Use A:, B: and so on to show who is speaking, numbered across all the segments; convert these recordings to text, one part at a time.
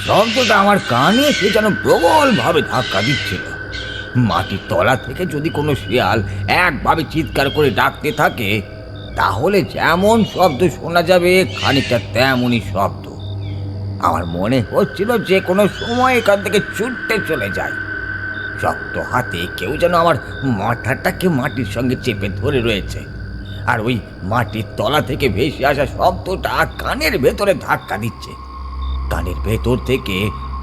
A: শব্দটা আমার কানে এসে যেন প্রবলভাবে ধাক্কা দিচ্ছিল। মাটির তলা থেকে যদি কোনো শিয়াল একভাবে চিৎকার করে ডাকতে থাকে, তাহলে যেমন শব্দ শোনা যাবে খানিকটা তেমনই শব্দ। আমার মনে হচ্ছিল যে কোনো সময় এখান থেকে ছুটতে চলে যায়। শক্ত হাতে কেউ যেন আমার মাথাটাকে মাটির সঙ্গে চেপে ধরে রয়েছে, আর ওই মাটির তলা থেকে ভেসে আসা শব্দটা কানের ভেতরে ধাক্কা দিচ্ছে। কানের ভেতর থেকে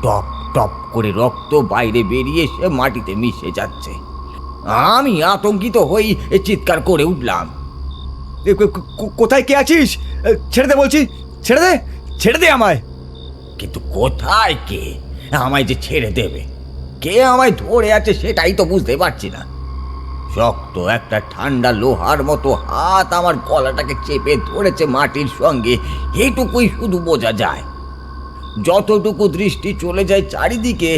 A: টপ টপ করে রক্ত বাইরে বেরিয়ে এসে মাটিতে মিশে যাচ্ছে। আমি আতঙ্কিত হই চিৎকার করে উঠলাম,
B: কোথায় কে আছিস? ছেড়ে দে বলছি, ছেড়ে দে, ছেড়ে দে আমায়।
A: কিন্তু কোথায় কে আমায় যে ছেড়ে দেবে? কে আমায় ধরে আছে সেটাই তো বুঝতে পারছি না। শক্ত একটা ঠান্ডা লোহার মতো হাত আমার গলাটাকে চেপে ধরেছে মাটির সঙ্গে, এটুকুই শুধু বোঝা যায়। যতটুকু দৃষ্টি চলে যায় চারিদিকে,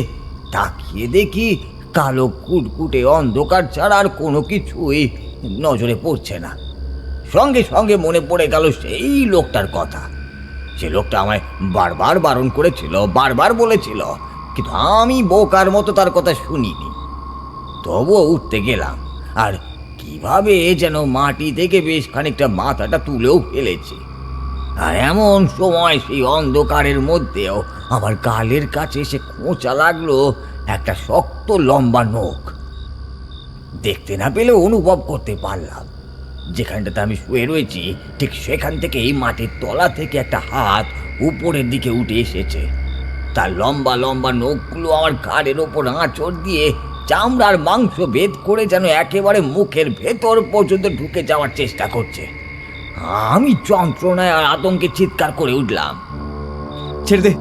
A: তাকিয়ে দেখি কালো কুটকুটে অন্ধকার ছাড়া আর কোনো কিছুই নজরে পড়ছে না। সঙ্গে সঙ্গে মনে পড়ে গেল সেই লোকটার কথা। সে লোকটা আমায় বারবার বারণ করেছিল, বারবার বলেছিল, কিন্তু আমি বোকার মতো তার কথা শুনিনি। তবুও উঠতে গেলাম, আর কিভাবে যেন মাটি থেকে বেশ খানিকটা মাথাটা তুলেও ফেলেছি। আর এমন সময় সেই অন্ধকারের মধ্যেও আমার গালের কাছে এসে খোঁচা লাগলো একটা শক্ত লম্বা নখ। দেখতে না পেলেও অনুভব করতে পারলাম, যেখানটাতে আমি শুয়ে রয়েছি ঠিক সেখান থেকে এই মাটির তলা থেকে একটা হাত উপরের দিকে উঠে এসেছে। তার লম্বা লম্বা নখগুলো আমার ঘাড়ের ওপর আঁচড় দিয়ে চামড়ার মাংস ভেদ করে যেন একেবারে মুখের ভেতর পর্যন্ত ঢুকে যাওয়ার চেষ্টা করছে। আমি যন্ত্রণায় আর আতঙ্কে চিৎকার করে উঠলাম,
B: ছেড়ে দে,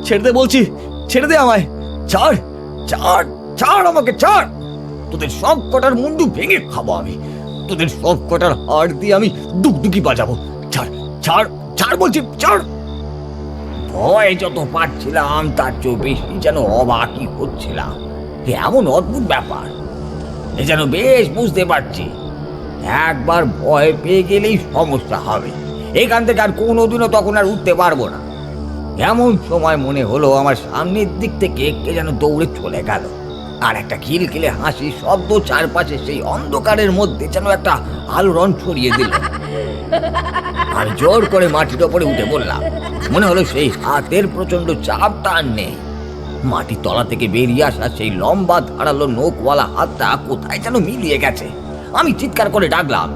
B: ছেড়ে দে বলছি, ছেড়ে দে আমায়।
A: ছাড়, ছাড়, ছাড় আমাকে, ছাড়! তোদের সব কটার মুন্ডু ভেঙে খাবো আমি, তোদের সব কটার হাড় দিয়ে আমি ডুগডুগি বাজাবো। ছাড়, ছাড়, ছাড় বলছি, ছাড়! ভয় যত পাচ্ছিলাম তার চেয়ে বেশি যেন অবাকই হচ্ছিলাম। এমন অদ্ভুত ব্যাপার, এ যেন বেশ বুঝতে পারছি একবার ভয় পেয়ে গেলেই সমস্যা হবে, এখান থেকে আর কোনোদিনও তখন আর উঠতে পারবো না। এমন সময় মনে হলো আমার সামনের দিক থেকে কে যেন দৌড়ে চলে গেল, আর একটা খিলখিলে হাসি শব্দ চারপাশে সেই অন্ধকারের মধ্যে যেন একটা আলোড়ন ছড়িয়ে দিল। আমি জোর করে মাটির ওপরে উঠে বললাম, মনে হলো সেই হাতের প্রচন্ড চাপটা আর নেই। মাটির তলা থেকে বেরিয়ে আসা সেই লম্বা ধারালো নখওয়ালা হাতটা কোথায় যেন মিলিয়ে গেছে। আমি চিৎকার করে ডাকলাম,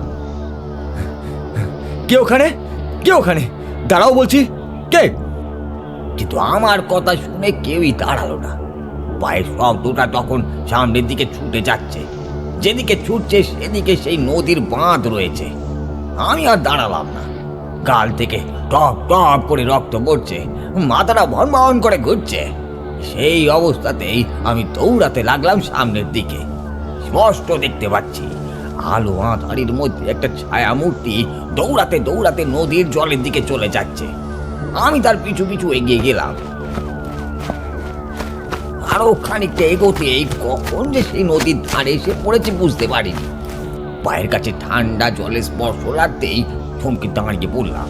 B: কে ওখানে? কে ওখানে? দাঁড়াও বলছি, কে?
A: কিন্তু আমার কথা শুনে কেউই দাঁড়ালো না। পায়ের শব্দটা তখন সামনের দিকে ছুটে যাচ্ছে, যেদিকে ছুটছে সেদিকে সেই নদীর বাঁধ রয়েছে। আমি আর দাঁড়ালাম না, গাল থেকে টপ টপ করে রক্ত পড়ছে, মাথাটা ভনভন করে ঘুরছে। সেই অবস্থাতেই আমি দৌড়াতে লাগলাম সামনের দিকে। স্পষ্ট দেখতে পাচ্ছি আলো আঁধারির মধ্যে একটা ছায়া মূর্তি দৌড়াতে দৌড়াতে নদীর জলের দিকে চলে যাচ্ছে। আমি তার পিছু পিছু এগিয়ে গেলাম। আরো খানিকটা এগোতেই কখন যে সেই নদীর ধারে এসে পড়েছে বুঝতে পারিনি। পায়ের কাছে ঠান্ডা জলের স্পর্শ লাগতেই থমকে দাঁড়িয়ে পড়লাম।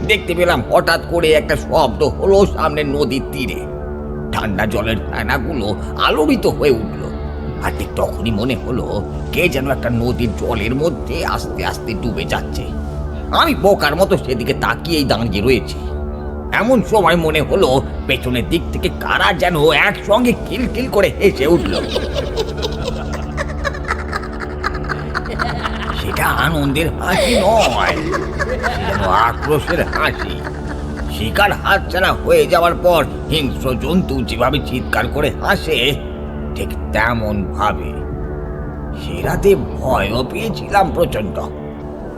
A: দেখতে পেলাম হঠাৎ করে একটা শব্দ হলো সামনের নদীর তীরে। ঠান্ডা জলের ফেনাগুলো আলোড়িত হয়ে উঠল, আর ঠিক তখনই মনে হলো কে যেন একটা নদীর জলের মধ্যে আস্তে আস্তে ডুবে যাচ্ছে। আমি বোকার মতো সেদিকে তাকিয়েই দাঁড়িয়ে রয়েছি। এমন সময় মনে হলো পেছনের দিক থেকে কারা যেন একসঙ্গে কিলকিল করে হেসে উঠল। সেটা আনন্দের হাসি নয়, যেন আক্রোশের হাসি। শিকার হাতছাড়া হয়ে যাওয়ার পর হিংস্র জন্তু যেভাবে চিৎকার করে হাসে, ঠিক তেমন ভাবে। সে রাতে ভয়ও পেয়েছিলাম প্রচন্ড।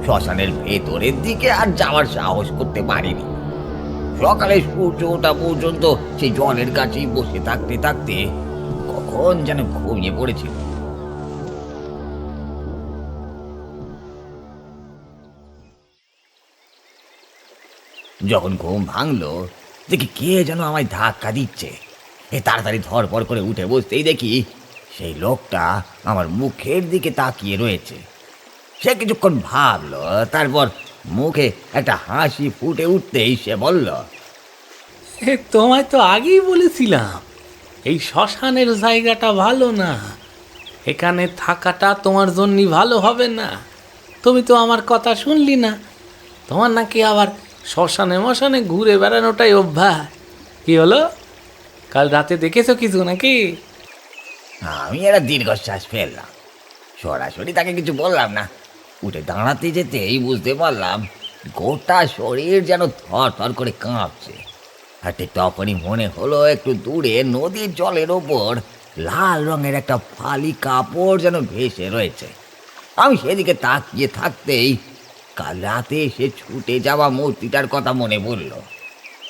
A: শ্মশানের ভেতরের দিকে আর যাওয়ার সাহস করতে পারিনি। সকালে সূর্য ওঠা পর্যন্ত সেই জলের কাছেই বসে থাকতে থাকতে কখন যেন ঘুমিয়ে পড়েছিল। যখন ঘুম ভাঙলো, দেখি কে যেন আমায় ধাক্কা দিচ্ছে। তাড়াতাড়ি ধরপড় করে উঠে বসতেই দেখি সেই লোকটা আমার মুখের দিকে তাকিয়ে রয়েছে। সে কিছুক্ষণ ভাবলো, তারপর মুখে একটা হাসি ফুটে উঠতেই সে বলল,
C: তোমায় তো আগেই বলেছিলাম এই শ্মশানের জায়গাটা ভালো না, এখানে থাকাটা তোমার জন্য ভালো হবে না। তুমি তো আমার কথা শুনলি না। তোমার নাকি আবার শ্মশানে মশানে ঘুরে বেড়ানোটাই অভ্যাস। কি হলো, কাল রাতে দেখেছো কিছু নাকি?
A: আমি একটা দীর্ঘশ্বাস ফেললাম, সরাসরি তাকে কিছু বললাম না। উঠে দাঁড়াতে যেতেই বুঝতে পারলাম গোটা শরীর যেন থর থর করে কাঁপছে। আর ঠিক তখনই মনে হলো একটু দূরে নদীর জলের ওপর লাল রঙের একটা ফালি কাপড় যেন ভেসে রয়েছে। আমি সেদিকে তাকিয়ে থাকতেই কাল রাতে সে ছুটে যাওয়া মূর্তিটার কথা মনে পড়ল।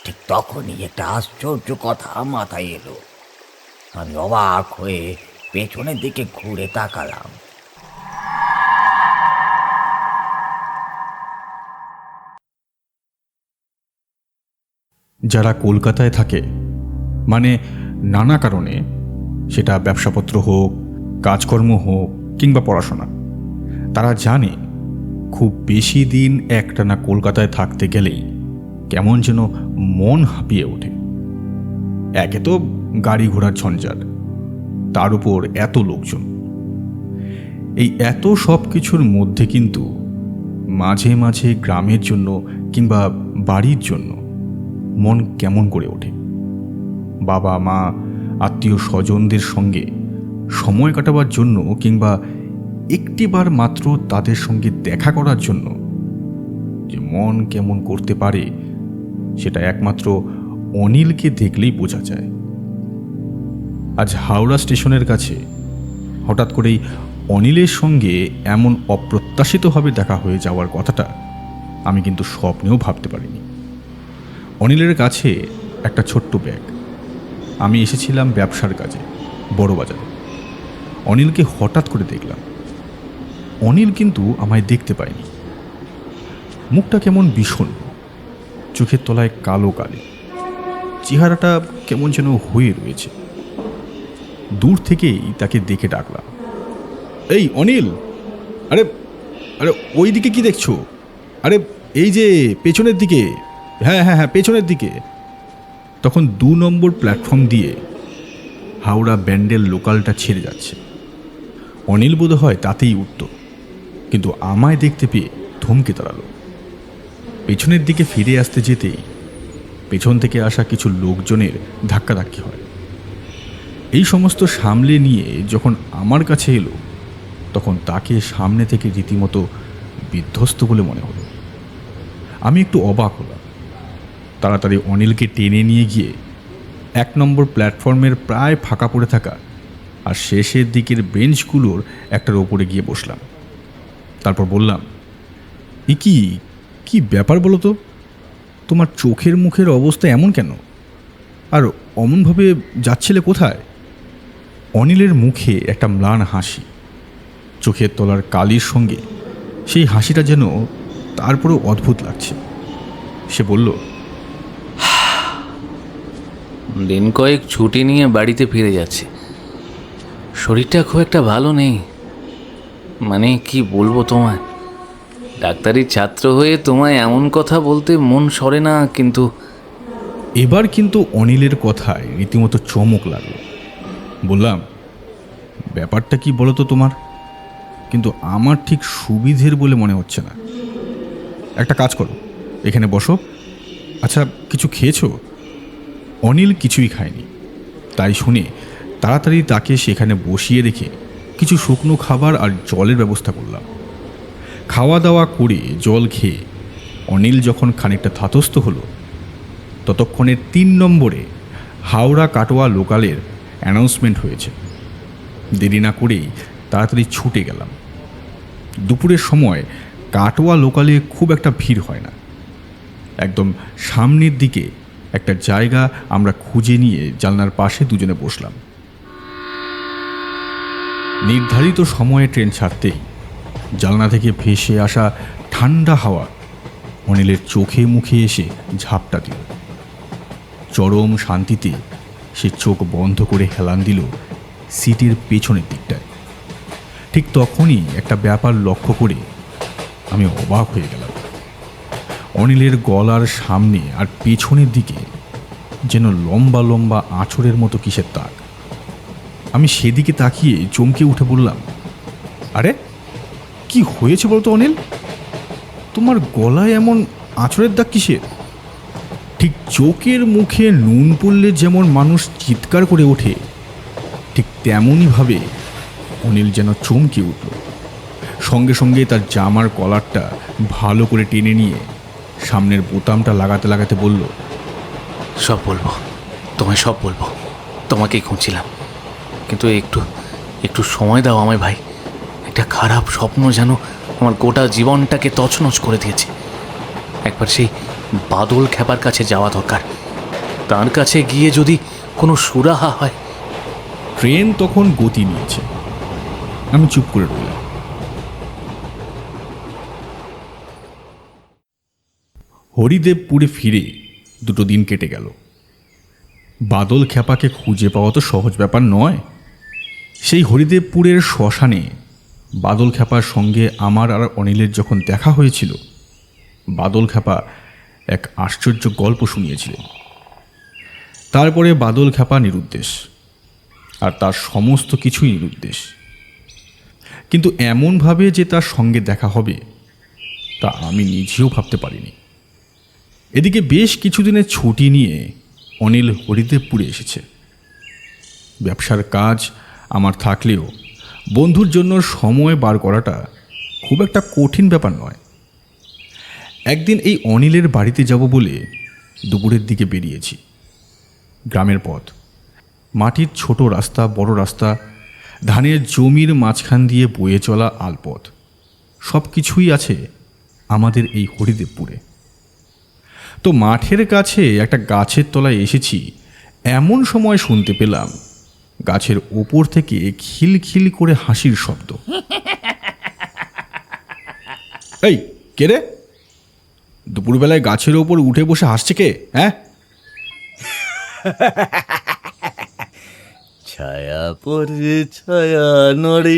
A: ঠিক তখনই একটা আশ্চর্য কথা মাথায় এলো। আমি অবাক হয়ে পেছনের দিকে ঘুরে তাকালাম।
D: যারা কলকাতায় থাকে, মানে নানা কারণে, সেটা ব্যবসাপত্র হোক, কাজকর্ম হোক কিংবা পড়াশোনা, তারা জানে খুব বেশি দিন একটানা কলকাতায় থাকতে গেলেই কেমন যেন মন হাঁপিয়ে ওঠে। একে তো গাড়ি ঘোড়ার ঝঞ্ঝাট, তার উপর এত লোকজন। এই এত সব কিছুর মধ্যে কিন্তু মাঝে মাঝে গ্রামের জন্য কিংবা বাড়ির জন্য মন কেমন করে ওঠে। বাবা মা আত্মীয় স্বজনদের সঙ্গে সময় কাটাবার জন্য কিংবা একটিবার মাত্র তাদের সঙ্গে দেখা করার জন্য যে মন কেমন করতে পারে, সেটা একমাত্র অনিলকে দেখলেই বোঝা যায়। আজ হাওড়া স্টেশনের কাছে হঠাৎ করেই অনিলের সঙ্গে এমন অপ্রত্যাশিতভাবে দেখা হয়ে যাওয়ার কথাটা আমি কিন্তু স্বপ্নেও ভাবতে পারিনি। অনিলের কাছে একটা ছোট্ট ব্যাগ। আমি এসেছিলাম ব্যবসার কাজে বড় বাজারে। অনিলকে হঠাৎ করে দেখলাম। অনিল কিন্তু আমায় দেখতে পায়নি। মুখটা কেমন বিষণ্ণ, চোখের তলায় কালো কালি, চেহারাটা কেমন যেন হয়ে রয়েছে। দূর থেকেই তাকে দেখে ডাকলাম, এই অনিল, আরে আরে ওই দিকে কি দেখছো? আরে এই যে পেছনের দিকে, হ্যাঁ হ্যাঁ হ্যাঁ পেছনের দিকে। তখন 2 নম্বর প্ল্যাটফর্ম দিয়ে হাওড়া ব্যান্ডেল লোকালটা ছেড়ে যাচ্ছে। অনিল বোধ হয় তাতেই উঠত, কিন্তু আমায় দেখতে পেয়ে থমকে দাঁড়ালো। পেছনের দিকে ফিরে আসতে যেতেই পেছন থেকে আসা কিছু লোকজনের ধাক্কাধাক্কি হয়। এই সমস্ত সামলে নিয়ে যখন আমার কাছে এলো, তখন তাকে সামনে থেকে রীতিমতো বিধ্বস্ত বলে মনে হলো। আমি একটু অবাক হলাম। তাড়াতাড়ি অনিলকে টেনে নিয়ে গিয়ে 1 নম্বর প্ল্যাটফর্মের প্রায় ফাঁকা পড়ে থাকা আর শেষের দিকের বেঞ্চগুলোর একটার ওপরে গিয়ে বসলাম। তারপর বললাম, এ কি ব্যাপার বলো তো? তোমার চোখের মুখের অবস্থা এমন কেন? আর অমনভাবে যাচ্ছিলে কোথায়? অনিলের মুখে একটা ম্লান হাসি, চোখের তলার কালির সঙ্গে সেই হাসিটা যেন তারপরেও অদ্ভুত লাগছে। সে বলল,
C: দিন কয়েক ছুটি নিয়ে বাড়িতে ফিরে যাচ্ছে। শরীরটা খুব একটা ভালো নেই। মানে কি বলবো তোমায়, ডাক্তারির ছাত্র হয়ে তোমায় এমন কথা বলতে মন সরে না, কিন্তু
D: এবার কিন্তু অনিলের কথায় রীতিমতো চমক লাগলো। বললাম, ব্যাপারটা কি বলো তো তোমার? কিন্তু আমার ঠিক সুবিধের বলে মনে হচ্ছে না। একটা কাজ করো, এখানে বসো। আচ্ছা, কিছু খেয়েছো? অনিল কিছুই খায়নি। তাই শুনে তাড়াতাড়ি তাকে সেখানে বসিয়ে রেখে কিছু শুকনো খাবার আর জলের ব্যবস্থা করলাম। খাওয়া দাওয়া করে জল খেয়ে অনিল যখন খানিকটা ধাতস্থ হলো, ততক্ষণে 3 নম্বরে হাওড়া কাটোয়া লোকালের অ্যানাউন্সমেন্ট হয়েছে। দেরি না করেই তাড়াতাড়ি ছুটে গেলাম। দুপুরের সময় কাটোয়া লোকালে খুব একটা ভিড় হয় না। একদম সামনের দিকে একটা জায়গা আমরা খুঁজে নিয়ে জানলার পাশে দুজনে বসলাম। নির্ধারিত সময়ে ট্রেন ছাড়তেই জানলা থেকে ভেসে আসা ঠান্ডা হাওয়া অনিলের চোখে মুখে এসে ঝাপটা দিল। চরম শান্তিতে সে চোখ বন্ধ করে হেলান দিল সিটের পেছনের দিকটায়। ঠিক তখনই একটা ব্যাপার লক্ষ্য করে আমি অবাক হয়ে গেলাম। অনিলের গলার সামনে আর পেছনের দিকে যেন লম্বা লম্বা আঁচড়ের মতো কিসের দাগ। আমি সেদিকে তাকিয়ে চমকে উঠে বললাম, আরে কি হয়েছে বলতো অনিল? তোমার গলায় এমন আঁচড়ের দাগ কিসের? ঠিক চোখের মুখে নুন পড়লে যেমন মানুষ চিৎকার করে ওঠে, ঠিক তেমনইভাবে অনিল যেন চমকে উঠল। সঙ্গে সঙ্গে তার জামার কলারটা ভালো করে টেনে নিয়ে সামনের বোতামটা লাগাতে লাগাতে বলল,
C: সব বলবো, তোমায় সব বলবো। তোমাকেই খুঁজছিলাম, কিন্তু একটু একটু সময় দাও আমায় ভাই। একটা খারাপ স্বপ্ন যেন আমার গোটা জীবনটাকে তছনছ করে দিয়েছে। একবার সেই বাদল খ্যাপার কাছে যাওয়া দরকার। তার কাছে গিয়ে যদি কোনো সুরাহা হয়।
D: ট্রেন তখন গতি নিয়েছে। আমি চুপ করে রইলাম। হরিদেবপুরে ফিরে 2 দিন কেটে গেল। বাদল খ্যাপাকে খুঁজে পাওয়া তো সহজ ব্যাপার নয়। সেই হরিদেবপুরের শ্মশানে বাদল খ্যাপার সঙ্গে আমার আর অনিলের যখন দেখা হয়েছিল, বাদল খ্যাপা এক আশ্চর্য গল্প শুনিয়েছিলেন। তারপরে বাদল খ্যাপা নিরুদ্দেশ, আর তার সমস্ত কিছুই নিরুদ্দেশ। কিন্তু এমনভাবে যে তার সঙ্গে দেখা হবে তা আমি নিজেও ভাবতে পারিনি। এদিকে বেশ কিছুদিনের ছুটি নিয়ে অনিল হরিদেবপুরে এসেছে। ব্যবসার কাজ আমার থাকলেও বন্ধুর জন্য সময় বার করাটা খুব একটা কঠিন ব্যাপার নয়। একদিন এই অনিলের বাড়িতে যাব বলে দুপুরের দিকে বেরিয়েছি। গ্রামের পথ, মাটির ছোট রাস্তা, বড় রাস্তা, ধানের জমির মাঝখান দিয়ে বয়ে চলা আলপথ, সব কিছুই আছে আমাদের এই হরিদেবপুরে। তো মাঠের কাছে একটা গাছের তলায় এসেছি, এমন সময় শুনতে পেলাম গাছের ওপর থেকে খিলখিল করে হাসির শব্দ। এই কে রে? দুপুরবেলায় গাছের ওপর উঠে বসে হাসছে কে? হ্যাঁ,
A: ছায়া পড়ে ছায়া নড়ে,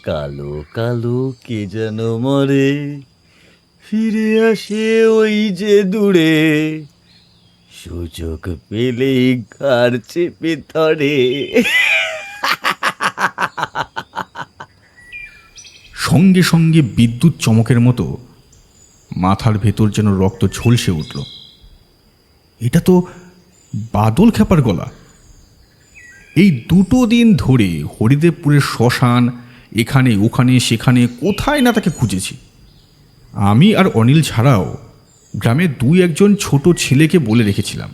A: কালো কালো কে যেন মরে, ফিরে আসে ওই যে দূরে, সুযোগ পেলেই ঘাড় চেপে ধরে।
D: সঙ্গে সঙ্গে বিদ্যুৎ চমকের মতো মাথার ভেতর যেন রক্ত ঝলসে উঠল। এটা তো বাদল খ্যাপার গলা। এই 2 দিন ধরে হরিদেবপুরের শ্মশান, এখানে ওখানে সেখানে কোথায় না তাকে খুঁজেছি। আমি আর অনিল ছাড়াও গ্রামের 2-1 ছোট ছেলেকে বলে রেখেছিলাম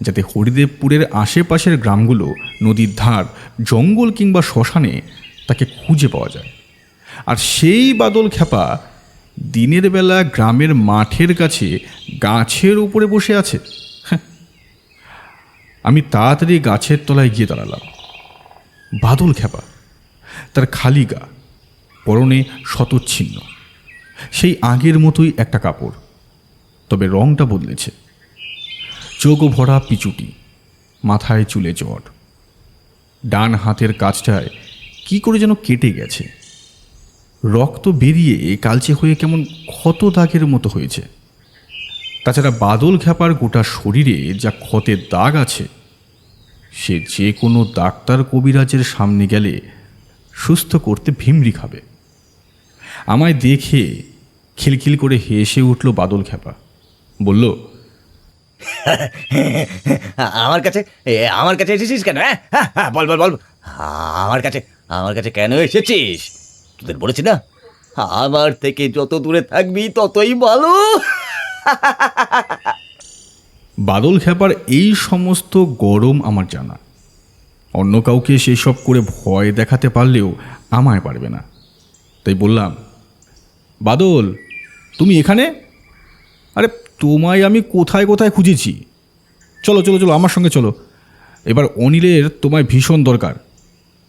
D: যাতে হরিদেবপুরের আশেপাশের গ্রামগুলো, নদীর ধার, জঙ্গল কিংবা শ্মশানে তাকে খুঁজে পাওয়া যায়। আর সেই বাদল খ্যাপা দিনের বেলা গ্রামের মাঠের কাছে গাছের উপরে বসে আছে। আমি তাড়াতাড়ি গাছের তলায় গিয়ে দাঁড়ালাম। বাদল খ্যাপা, তার খালি গা, পরনে শতচ্ছিন্ন, সেই আগের মতোই একটা কাপড়, তবে রংটা বদলেছে। চোখ ভরা পিচুটি, মাথায় চুলে জট, ডান হাতের কাছটায় কি করে যেন কেটে গেছে, রক্ত বেরিয়ে কালচে হয়ে কেমন ক্ষত দাগের মতো হয়েছে। তাছাড়া বাদল খ্যাপার গোটা শরীরে যা ক্ষতের দাগ আছে, সে যে কোনো ডাক্তার কবিরাজের সামনে গেলে সুস্থ করতে ভিমরি খাবে। আমায় দেখে খিলখিল করে হেসে উঠল বাদল খ্যাপা, বলল,
A: আমার কাছে এসেছিস কেন? হ্যাঁ, বল বল বল, আমার কাছে কেন এসেছিস? তোদের বলেছি না, আমার থেকে যত দূরে থাকবি ততই ভালো।
D: বাদল খ্যাপার এই সমস্ত গরম আমার জানা। অন্য কাউকে সেসব করে ভয় দেখাতে পারলেও আমায় পারবে না। তাই বললাম, বাদল, তুমি এখানে? আরে তোমায় আমি কোথায় কোথায় খুঁজেছি। চলো চলো চলো, আমার সঙ্গে চলো। এবার অনিলের তোমায় ভীষণ দরকার।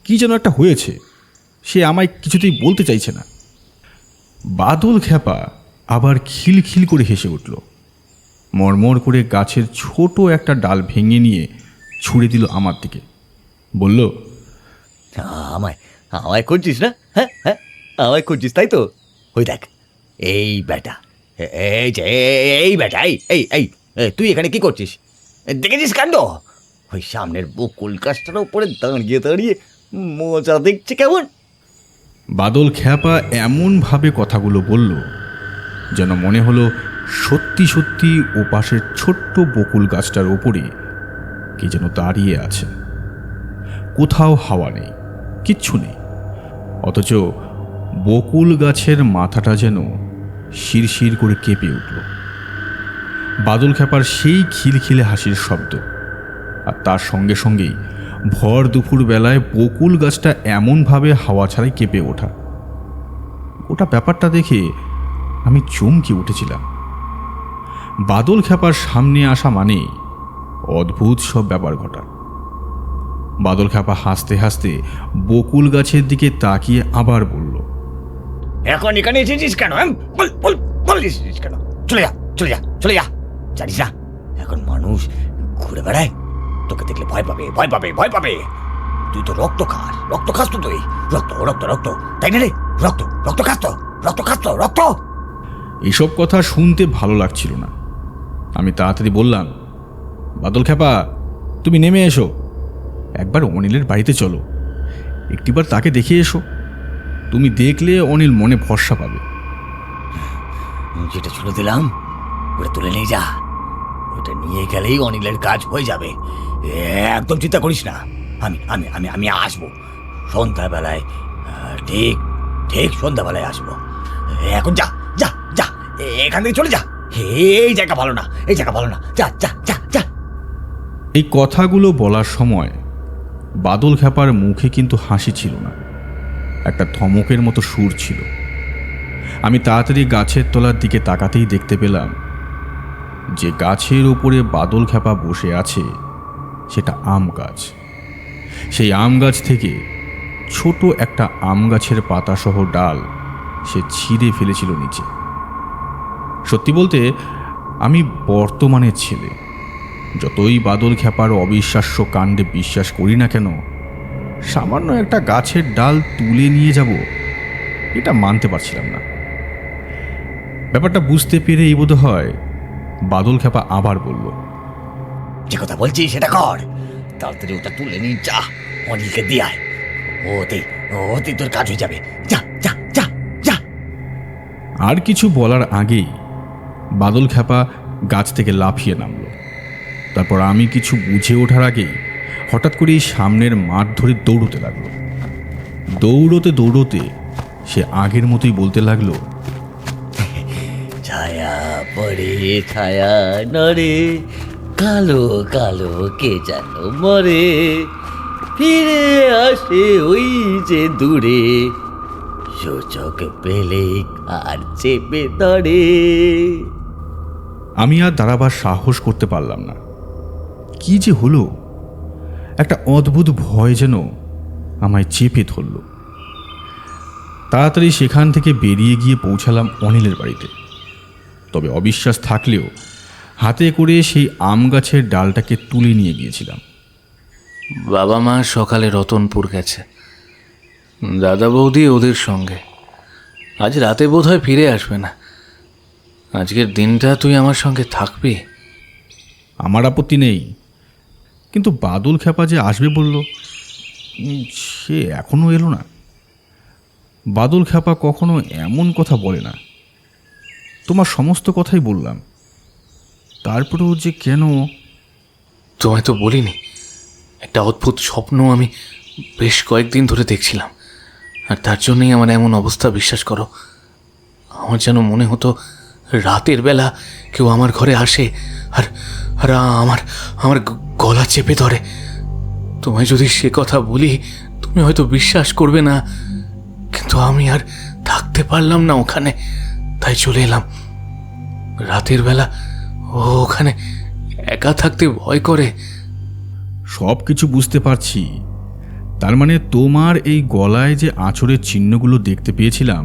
D: কি যেন একটা হয়েছে, সে আমায় কিছুতেই বলতে চাইছে না। বাদল খ্যাপা আবার খিলখিল করে হেসে উঠল, মরমর করে গাছের ছোট একটা ডাল ভেঙে নিয়ে ছুঁড়ে দিল আমার দিকে, বলল,
A: আমায় খুঁজছিস না? হ্যাঁ, আমায় খুঁজছিস তাই তো? ওই দেখ, এই বেটা, এই যে এই বেটা, এই তুই এখানে কি করছিস? দেখেছিস কাণ্ড? ওই সামনের বকুল গাছটার উপরে দাঁড়িয়ে দাঁড়িয়ে মজা দেখছে কেমন।
D: বাদল খ্যাপা এমনভাবে কথাগুলো বলল যেন মনে হলো সত্যি সত্যি ও পাশের ছোট্ট বকুল গাছটার ওপরে কে যেন দাঁড়িয়ে আছে। কোথাও হাওয়া নেই, কিচ্ছু নেই, অথচ বকুল গাছের মাথাটা যেন শিরশির করে কেঁপে উঠল। বাদল খ্যাপার সেই খিলখিলে হাসির শব্দ, আর তার সঙ্গে সঙ্গেই ভর দুপুর বেলায় বকুল গাছটা এমনভাবে হাওয়া ছাড়াই কেঁপে ওঠা। ওটা ব্যাপারটা দেখে আমি চমকে উঠেছিলাম। বাদল খ্যাপার সামনে আসা মানে অদ্ভুত সব ব্যাপার ঘটা। বাদল খ্যাপা হাসতে হাসতে বকুল গাছের দিকে তাকিয়ে আবার বলল,
A: এখন এখানে এসেছিস কেন? বল বল বল, এসেছিস কেন? চলে যা চলে যা চলে যা, জানিস না এখন মানুষ ঘুরে বেড়ায়, তোকে দেখলে ভয় পাবে ভয় পাবে ভয় পাবে। তুই তো রক্ত খাস তো, তুই রক্ত রক্ত রক্ত, তাই না রে? রক্ত রক্ত খাস তো, রক্ত খাস তো, রক্ত।
D: এসব কথা শুনতে ভালো লাগছিল না। আমি তাড়াতাড়ি বললাম, বাদল খ্যাপা তুমি নেমে এসো, একবার অনিলের বাড়িতে চলো, একটিবার তাকে দেখে এসো। তুমি দেখলে অনিল মনে ভরসা পাবে।
A: যেটা ছুড়ে দিলাম ওটা তুলে নিয়ে যা, ওটা নিয়ে গেলেই অনিলের কাজ হয়ে যাবে। একদম চিন্তা করিস না, আমি আমি আমি আমি আসবো সন্ধ্যাবেলায়, ঠিক ঠিক সন্ধ্যাবেলায় আসবো। এখন যা যা যা, এখান থেকে চলে যা, এই জায়গা ভালো না, এই জায়গা ভালো না, যা যা যা যা।
D: এই কথাগুলো বলার সময় বাদল খ্যাপার মুখে কিন্তু হাসি ছিল না, একটা ধমকের মতো সুর ছিল। আমি তাড়াতাড়ি গাছের তলার দিকে তাকাতেই দেখতে পেলাম যে গাছের উপরে বাদল খ্যাপা বসে আছে সেটা আম গাছ। সেই আম গাছ থেকে ছোট একটা আম গাছের পাতাসহ ডাল সে ছিঁড়ে ফেলেছিল নিচে। সত্যি বলতে আমি বর্তমানের ছেলে, যতই বাদল খ্যাপার অবিশ্বাস্য কাণ্ডে বিশ্বাস করি না কেন, সামান্য একটা গাছের ডাল তুলে নিয়ে যাব এটা মানতে পারছিলাম না। ব্যাপারটা বুঝতে পেরে এই বোধ হয় বাদল খ্যাপা আবার বলল,
A: যে কথা বলছি সেটা কর, তাড়াতাড়ি ওটা তুলে নিয়ে যা, অনিলকে দিয়ে আয়, ওতেই তোর কাজ হয়ে যাবে, যা যা যা যা।
D: আর কিছু বলার আগেই বাদল খ্যাপা গাছ থেকে লাফিয়ে নামল। তারপর আমি কিছু বুঝে ওঠার আগেই হঠাৎ করেই সামনের মাঠ ধরে দৌড়তে লাগলো। দৌড়তে দৌড়তে সে আগের মতোই বলতে লাগলো,
A: ছায়া পড়ে ছায়া নড়ে, কালো কালো কে যেন মরে, ফিরে আসে ওই যে দূরে, সূচক পেলে আর চেপে ধরে।
D: আমি আর দাঁড়াবার সাহস করতে পারলাম না। কি যে হলো, একটা অদ্ভুত ভয় যেন আমায় চেপে ধরল। তাড়াতাড়ি সেখান থেকে বেরিয়ে গিয়ে পৌঁছালাম অনিলের বাড়িতে। তবে অবিশ্বাস থাকলেও হাতে করে সেই আম গাছের ডালটাকে তুলে নিয়ে গিয়েছিলাম।
C: বাবা মা সকালে রতনপুর গেছে, দাদা বৌদি ওদের সঙ্গে। আজ রাতে বোধহয় ফিরে আসবে না। আজকের দিনটা তুই আমার সঙ্গে থাকবি?
D: আমার আপত্তি নেই, কিন্তু বাদল খ্যাপা যে আসবে বলল, সে এখনো এলো না। বাদল খ্যাপা কখনো এমন কথা বলে না। তোমার সমস্ত কথাই বললাম, তারপরেও যে কেন।
C: তোমায় তো বলিনি, একটা অদ্ভুত স্বপ্ন আমি বেশ কয়েকদিন ধরে দেখছিলাম, আর তার জন্যই আমার এমন অবস্থা। বিশ্বাস করো, আমার যেন মনে হতো রাতের বেলা কেউ আমার ঘরে আসে আর আর আমার আমার গলা চেপে ধরে। তোমায় যদি সে কথা বলি তুমি হয়তো বিশ্বাস করবে না, কিন্তু আমি আর থাকতে পারলাম না ওখানে, তাই চলে এলাম। রাতের বেলা ওখানে একা থাকতে ভয় করে।
D: সব কিছু বুঝতে পারছি। তার মানে তোমার এই গলায় যে আঁচড়ের চিহ্নগুলো দেখতে পেয়েছিলাম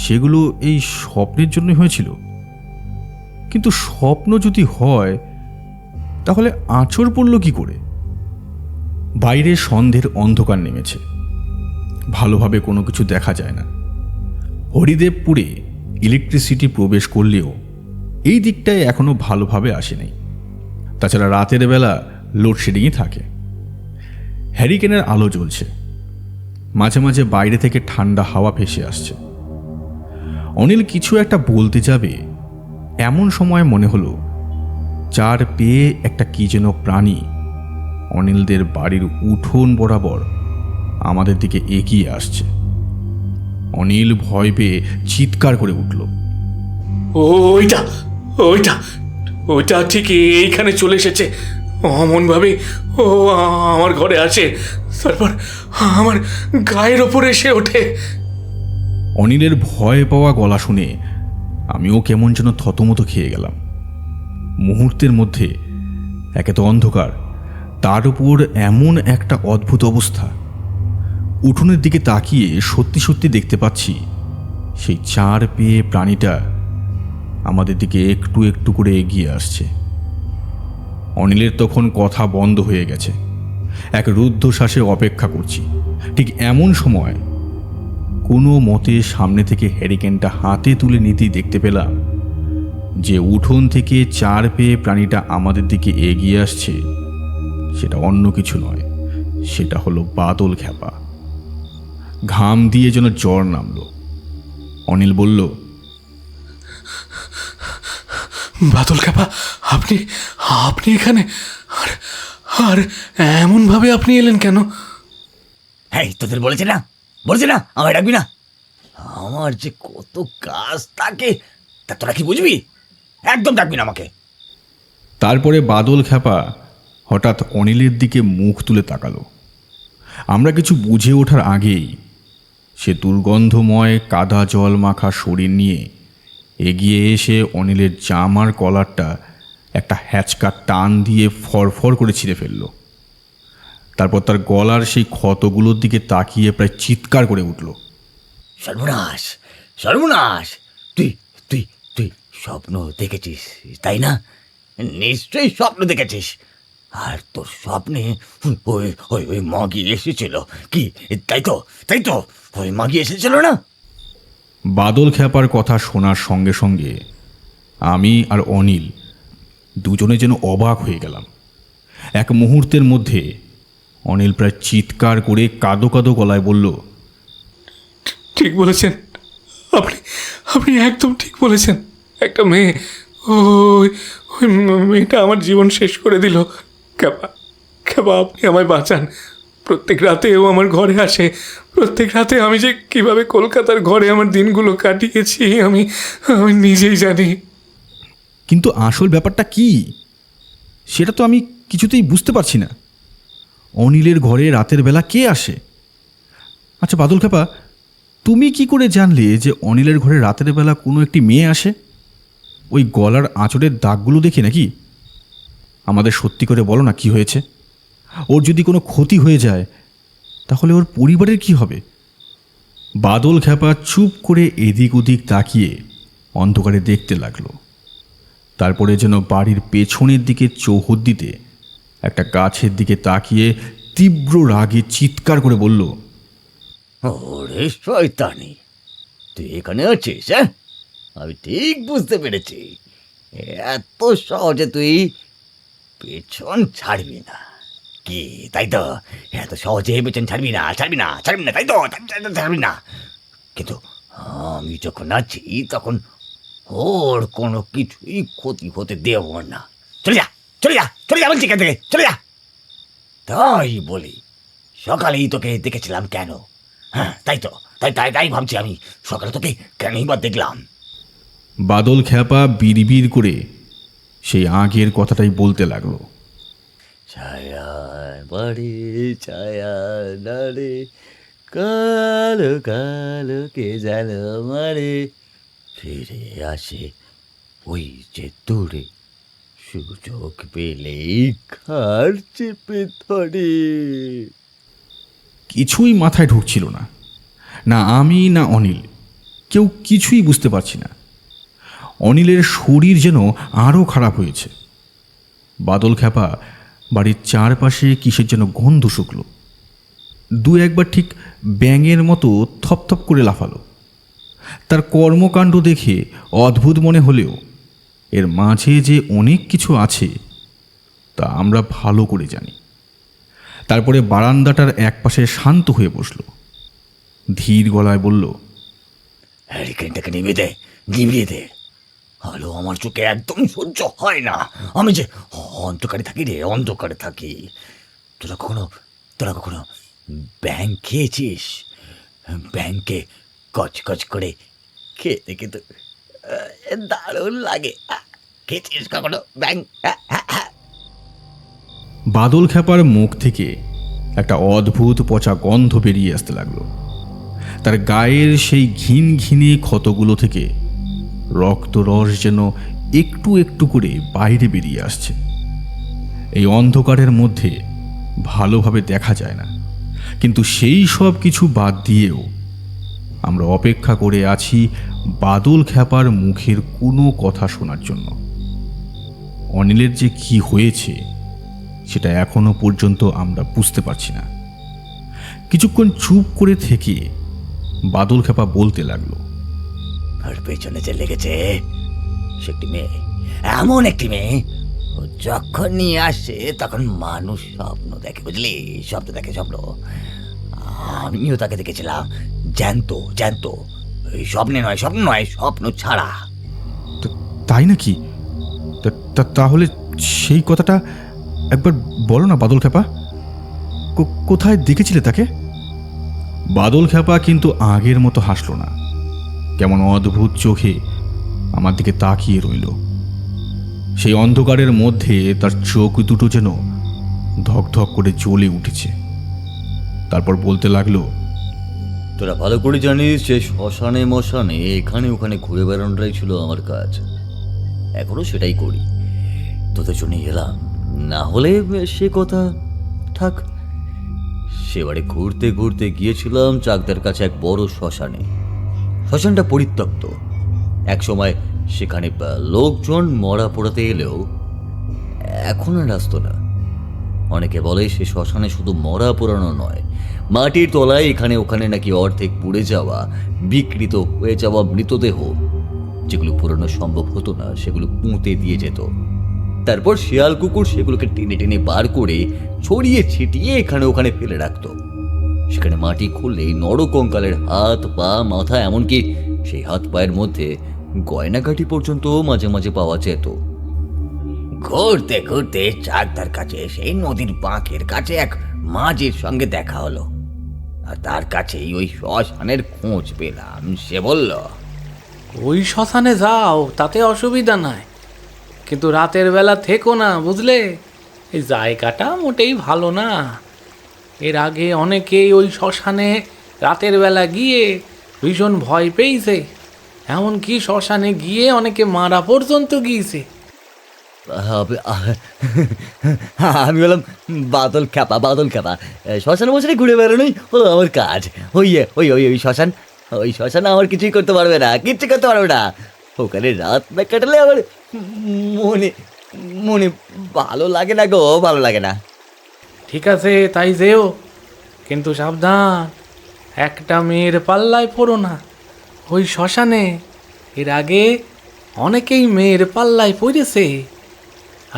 D: সেগুলো এই স্বপ্নের জন্য হয়েছিল। কিন্তু স্বপ্ন যদি হয় তাহলে আঁচড় পড়ল কি করে? বাইরে সন্ধ্যের অন্ধকার নেমেছে, ভালোভাবে কোনো কিছু দেখা যায় না। হরিদেবপুরে ইলেকট্রিসিটি প্রবেশ করলেও এই দিকটায় এখনো ভালোভাবে আসেনি। তাছাড়া রাতের বেলা লোডশেডিংই থাকে। হ্যারিকেনের আলো জ্বলছে, মাঝে মাঝে বাইরে থেকে ঠান্ডা হাওয়া ভেসে আসছে। অনিল কিছু একটা বলতে যাবে, এমন সময় মনে হলো চার পেয়ে একটা কি যেন প্রাণী অনিলদের বাড়ির উঠোন বরাবর আমাদের দিকে এগিয়ে আসছে। অনিল ভয় পেয়ে চিৎকার করে উঠল।
E: ওইটা ওইটা ওইটা ঠিক এইখানে চলে এসেছে, অমনভাবে ও আমার ঘরে আসে, তারপর আমার গায়ের ওপরে এসে ওঠে।
D: অনিলের ভয় পাওয়া গলা শুনে আমিও কেমন যেন থতমত খেয়ে গেলাম। মুহূর্তের মধ্যে একে তো অন্ধকার, তার উপর এমন একটা অদ্ভুত অবস্থা। উঠোনের দিকে তাকিয়ে সত্যি সত্যি দেখতে পাচ্ছি সেই চার পেয়ে প্রাণীটা আমাদের দিকে একটু একটু করে এগিয়ে আসছে। অনিলের তখন কথা বন্ধ হয়ে গেছে, এক রুদ্ধশ্বাসে অপেক্ষা করছি। ঠিক এমন সময় কোনো মতে সামনে থেকে হ্যারিকেনটা হাতে তুলে নিতেই দেখতে পেলাম যে উঠোন থেকে চার পেয়ে প্রাণীটা আমাদের দিকে এগিয়ে আসছে সেটা অন্য কিছু নয়, সেটা হলো বাদল খ্যাপা। ঘাম দিয়ে যেন জ্বর নামলো। অনিল বলল,
E: বাদল কাপা, আপনি আপনি এখানে? আর আর এমনভাবে আপনি এলেন কেন?
A: হ্যাঁ, তোদের বলেছে না আমায় ডাকবি না। আমার যে কত কাজ থাকে, তা তোরা কি বুঝবি? একদম ডাকবি না আমাকে।
D: তারপরে বাদল খ্যাপা হঠাৎ অনিলের দিকে মুখ তুলে তাকালো। আমরা কিছু বুঝে ওঠার আগেই সে দুর্গন্ধময় কাদা জল মাখা শরীর নিয়ে এগিয়ে এসে অনিলের জামার কলারটা একটা হ্যাচকা টান দিয়ে ফরফর করে ছিঁড়ে ফেলল। তারপর তার গলার সেই ক্ষতগুলোর দিকে তাকিয়ে প্রায় চিৎকার করে উঠল,
A: সর্বনাশ সর্বনাশ! তুই তুই তুই স্বপ্ন দেখেছিস, তাই না? নিশ্চয়ই স্বপ্ন দেখেছিস। আর তোর স্বপ্নে ওই ওই ওই মাগি এসেছিল কি? তাই তো ওই মাগি এসেছিল না?
D: বাদল খ্যাপার কথা শোনার সঙ্গে সঙ্গে আমি আর অনিল দুজনে যেন অবাক হয়ে গেলাম। এক মুহূর্তের মধ্যে অনিল প্রায় চিৎকার করে কাঁদো কাঁদো গলায় বলল,
E: ঠিক বলেছেন, আপনি আপনি একদম ঠিক বলেছেন। একটা মেয়ে, ওই ওই মেয়েটা আমার জীবন শেষ করে দিল। কাপা কাপা, আপনি আমায় বাঁচান। প্রত্যেক রাতে ও আমার ঘরে আসে। প্রত্যেক রাতে আমি যে কিভাবে কলকাতার ঘরে আমার দিনগুলো কাটিয়েছি আমি আমি নিজেই জানি।
D: কিন্তু আসল ব্যাপারটা কি সেটা তো আমি কিছুতেই বুঝতে পারছি না। অনিলের ঘরে রাতের বেলা কে আসে? আচ্ছা বাদল খ্যাপা, তুমি কি করে জানলে যে অনিলের ঘরে রাতের বেলা কোনো একটি মেয়ে আসে? ওই গলার আঁচড়ের দাগগুলো দেখে নাকি? আমাদের সত্যি করে বলো না, কি হয়েছে? ওর যদি কোনো ক্ষতি হয়ে যায় তাহলে ওর পরিবারের কি হবে? বাদল খ্যাপা চুপ করে এদিক ওদিক তাকিয়ে অন্ধকারে দেখতে লাগলো। তারপরে যেন বাড়ির পেছনের দিকে চৌহদ্দিতে একটা গাছের দিকে তাকিয়ে তীব্র রাগে চিৎকার করে বলল,
A: ওরে শয়তানি, তুই এখানে আছিস? হ্যাঁ, আমি ঠিক বুঝতে পেরেছি। এত সহজে তুই পেছন ছাড়বি না কি? তাই তো? এত সহজে পেছন ছাড়বি না, তাই তো? ছাড়বি না। কিন্তু আমি যখন আছি তখন ওর কোনো কিছুই ক্ষতি হতে দেব না। চলে যা বলছি, এখান থেকে চলে যা। তাই বলি সকালেই তোকে দেখেছিলাম কেন? হ্যাঁ, তাই তো, তাই ভাবছি আমি সকালে তোকে কেনই বা দেখলাম।
D: বাদল খ্যাপা বিড়বিড় করে সেই আগের কথাটাই বলতে লাগলো,
A: ছায়া বাড়ি ছায়া নারে, কালো কালো কে জানো মারে, ফিরে আসে ওই যে দূরে, সুযোগ পেলেই ঘাড় চেপে ধরে।
D: কিছুই মাথায় ঢুকছিল না। না আমি না অনিল কেউ কিছুই বুঝতে পারছি না। অনিলের শরীর যেন আরও খারাপ হয়েছে। বাদল খ্যাপা বাড়ির চারপাশে কিসের যেন গন্ধ শুকল। দু একবার ঠিক ব্যাঙের মতো থপথপ করে লাফালো। তার কর্মকাণ্ড দেখে অদ্ভুত মনে হলেও এর মাঝে যে অনেক কিছু আছে তা আমরা ভালো করে জানি। তারপরে বারান্দাটার একপাশে শান্ত হয়ে বসল, ধীর গলায় বলল,
A: হ্যারিকেনটাকে নিভিয়ে দে। আলো আমার চোখে একদম সহ্য হয় না। আমি যে অন্ধকারে থাকি রে, অন্ধকারে থাকি। তোরা কখনো ব্যাং খেয়েছিস? ব্যাংকে কচকচ করে খেতে কিন্তু দারুণ লাগে। খেয়েছিস কখনো ব্যাং?
D: বাদল খ্যাপার মুখ থেকে একটা অদ্ভুত পচা গন্ধ বেরিয়ে আসতে লাগলো। তার গায়ের সেই ঘিন ঘিনে ক্ষতগুলো থেকে রক্তরস যেন একটু একটু করে বাইরে বেরিয়ে আসছে। এই অন্ধকারের মধ্যে ভালোভাবে দেখা যায় না, কিন্তু সেই সব কিছু বাদ দিয়েও আমরা অপেক্ষা করে আছি বাদল খ্যাপার মুখের কোনো কথা শোনার জন্য। অনিলের যে কি হয়েছে সেটা এখনো পর্যন্ত আমরা বুঝতে পারছি না। কিছুক্ষণ চুপ করে থেকে বাদল খ্যাপা বলতে লাগলো,
A: আর পেছনে যে লেগেছে সে একটি মেয়ে, এমন একটি মেয়ে, ও যখন নিয়ে আসে তখন মানুষ স্বপ্ন দেখে, বুঝলি? স্বপ্ন দেখে, স্বপ্ন। আমিও তাকে দেখেছিলাম জ্যান্ত জ্যান্ত। স্বপ্ন নয়, স্বপ্ন ছাড়া।
D: তাই নাকি? তাহলে সেই কথাটা একবার বলো না বাদল খ্যাপা, কোথায় দেখেছিলে তাকে? বাদল খ্যাপা কিন্তু আগের মতো হাসল না, কেমন অদ্ভুত চোখে আমার দিকে তাকিয়ে রইল। সেই অন্ধকারের মধ্যে তার চোখ দুটো যেন ধকধক করে জ্বলে উঠেছে। তারপর বলতে লাগলো,
A: তোরা ভালো করে জানিস যে শ্মশানে মশানে এখানে ওখানে ঘুরে বেড়ানোটাই ছিল আমার কাজ। এখনো সেটাই করি। তোদের জন্য এলাম, না হলে সে কথা থাক। সেবারে ঘুরতে ঘুরতে গিয়েছিলাম চাকদার কাছে এক বড় শ্মশানে। শ্মশানটা পরিত্যক্ত। এক সময় সেখানে লোকজন মরা পোড়াতে এলেও এখন আর আসতো না। অনেকে বলে সে শ্মশানে শুধু মরা পোড়ানো নয়, মাটির তলায় এখানে ওখানে নাকি অর্ধেক পুড়ে যাওয়া, বিকৃত হয়ে যাওয়া মৃতদেহ, যেগুলো পুরানো সম্ভব হতো না, সেগুলো পুঁতে দিয়ে যেত। তারপর শিয়াল কুকুর সেগুলোকে টেনে টেনে বার করে ছড়িয়ে ছিটিয়ে এখানে ওখানে ফেলে রাখতো। সেখানে মাটি খুললেই নরকঙ্কালের হাত পা মাথা, এমনকি সেই হাত পায়ের মধ্যে গয়নাগাটি পর্যন্ত মাঝে মাঝে পাওয়া যেত। ঘুরতে ঘুরতে চাকদার কাছে সেই নদীর বাঁকের কাছে এক মাঝির সঙ্গে দেখা হলো, আর তার কাছেই ওই শ্মশানের খোঁজ পেলাম। সে বলল,
C: ওই শ্মশানে যাও, তাতে অসুবিধা নাই, কিন্তু রাতের বেলা থেকো না, বুঝলে? এই জায়গাটা মোটেই ভালো না। এর আগে অনেকেই ওই শ্মশানে রাতের বেলা গিয়ে ভীষণ ভয় পেয়েছে, এমনকি শ্মশানে গিয়ে অনেকে মারা পর্যন্ত গিয়েছে।
A: আমি বললাম, বাদল খ্যাপা শ্মশানে বসে ঘুরে বেড়ানোই হলো আমার কাজ। ওই ওই ওই ওই শ্মশান, ওই শ্মশানে আমার কিছুই করতে পারবে না, কিচ্ছু করতে পারবে না। ওখানে রাত না কাটালে আমার মনে মনে ভালো লাগে না গো, ভালো লাগে না।
C: ঠিক আছে, তাই যেও, কিন্তু সাবধান, একটা মেয়ের পাল্লায় পড়ো না ওই শ্মশানে। এর আগে অনেকেই মেয়ের পাল্লায় পড়েছে,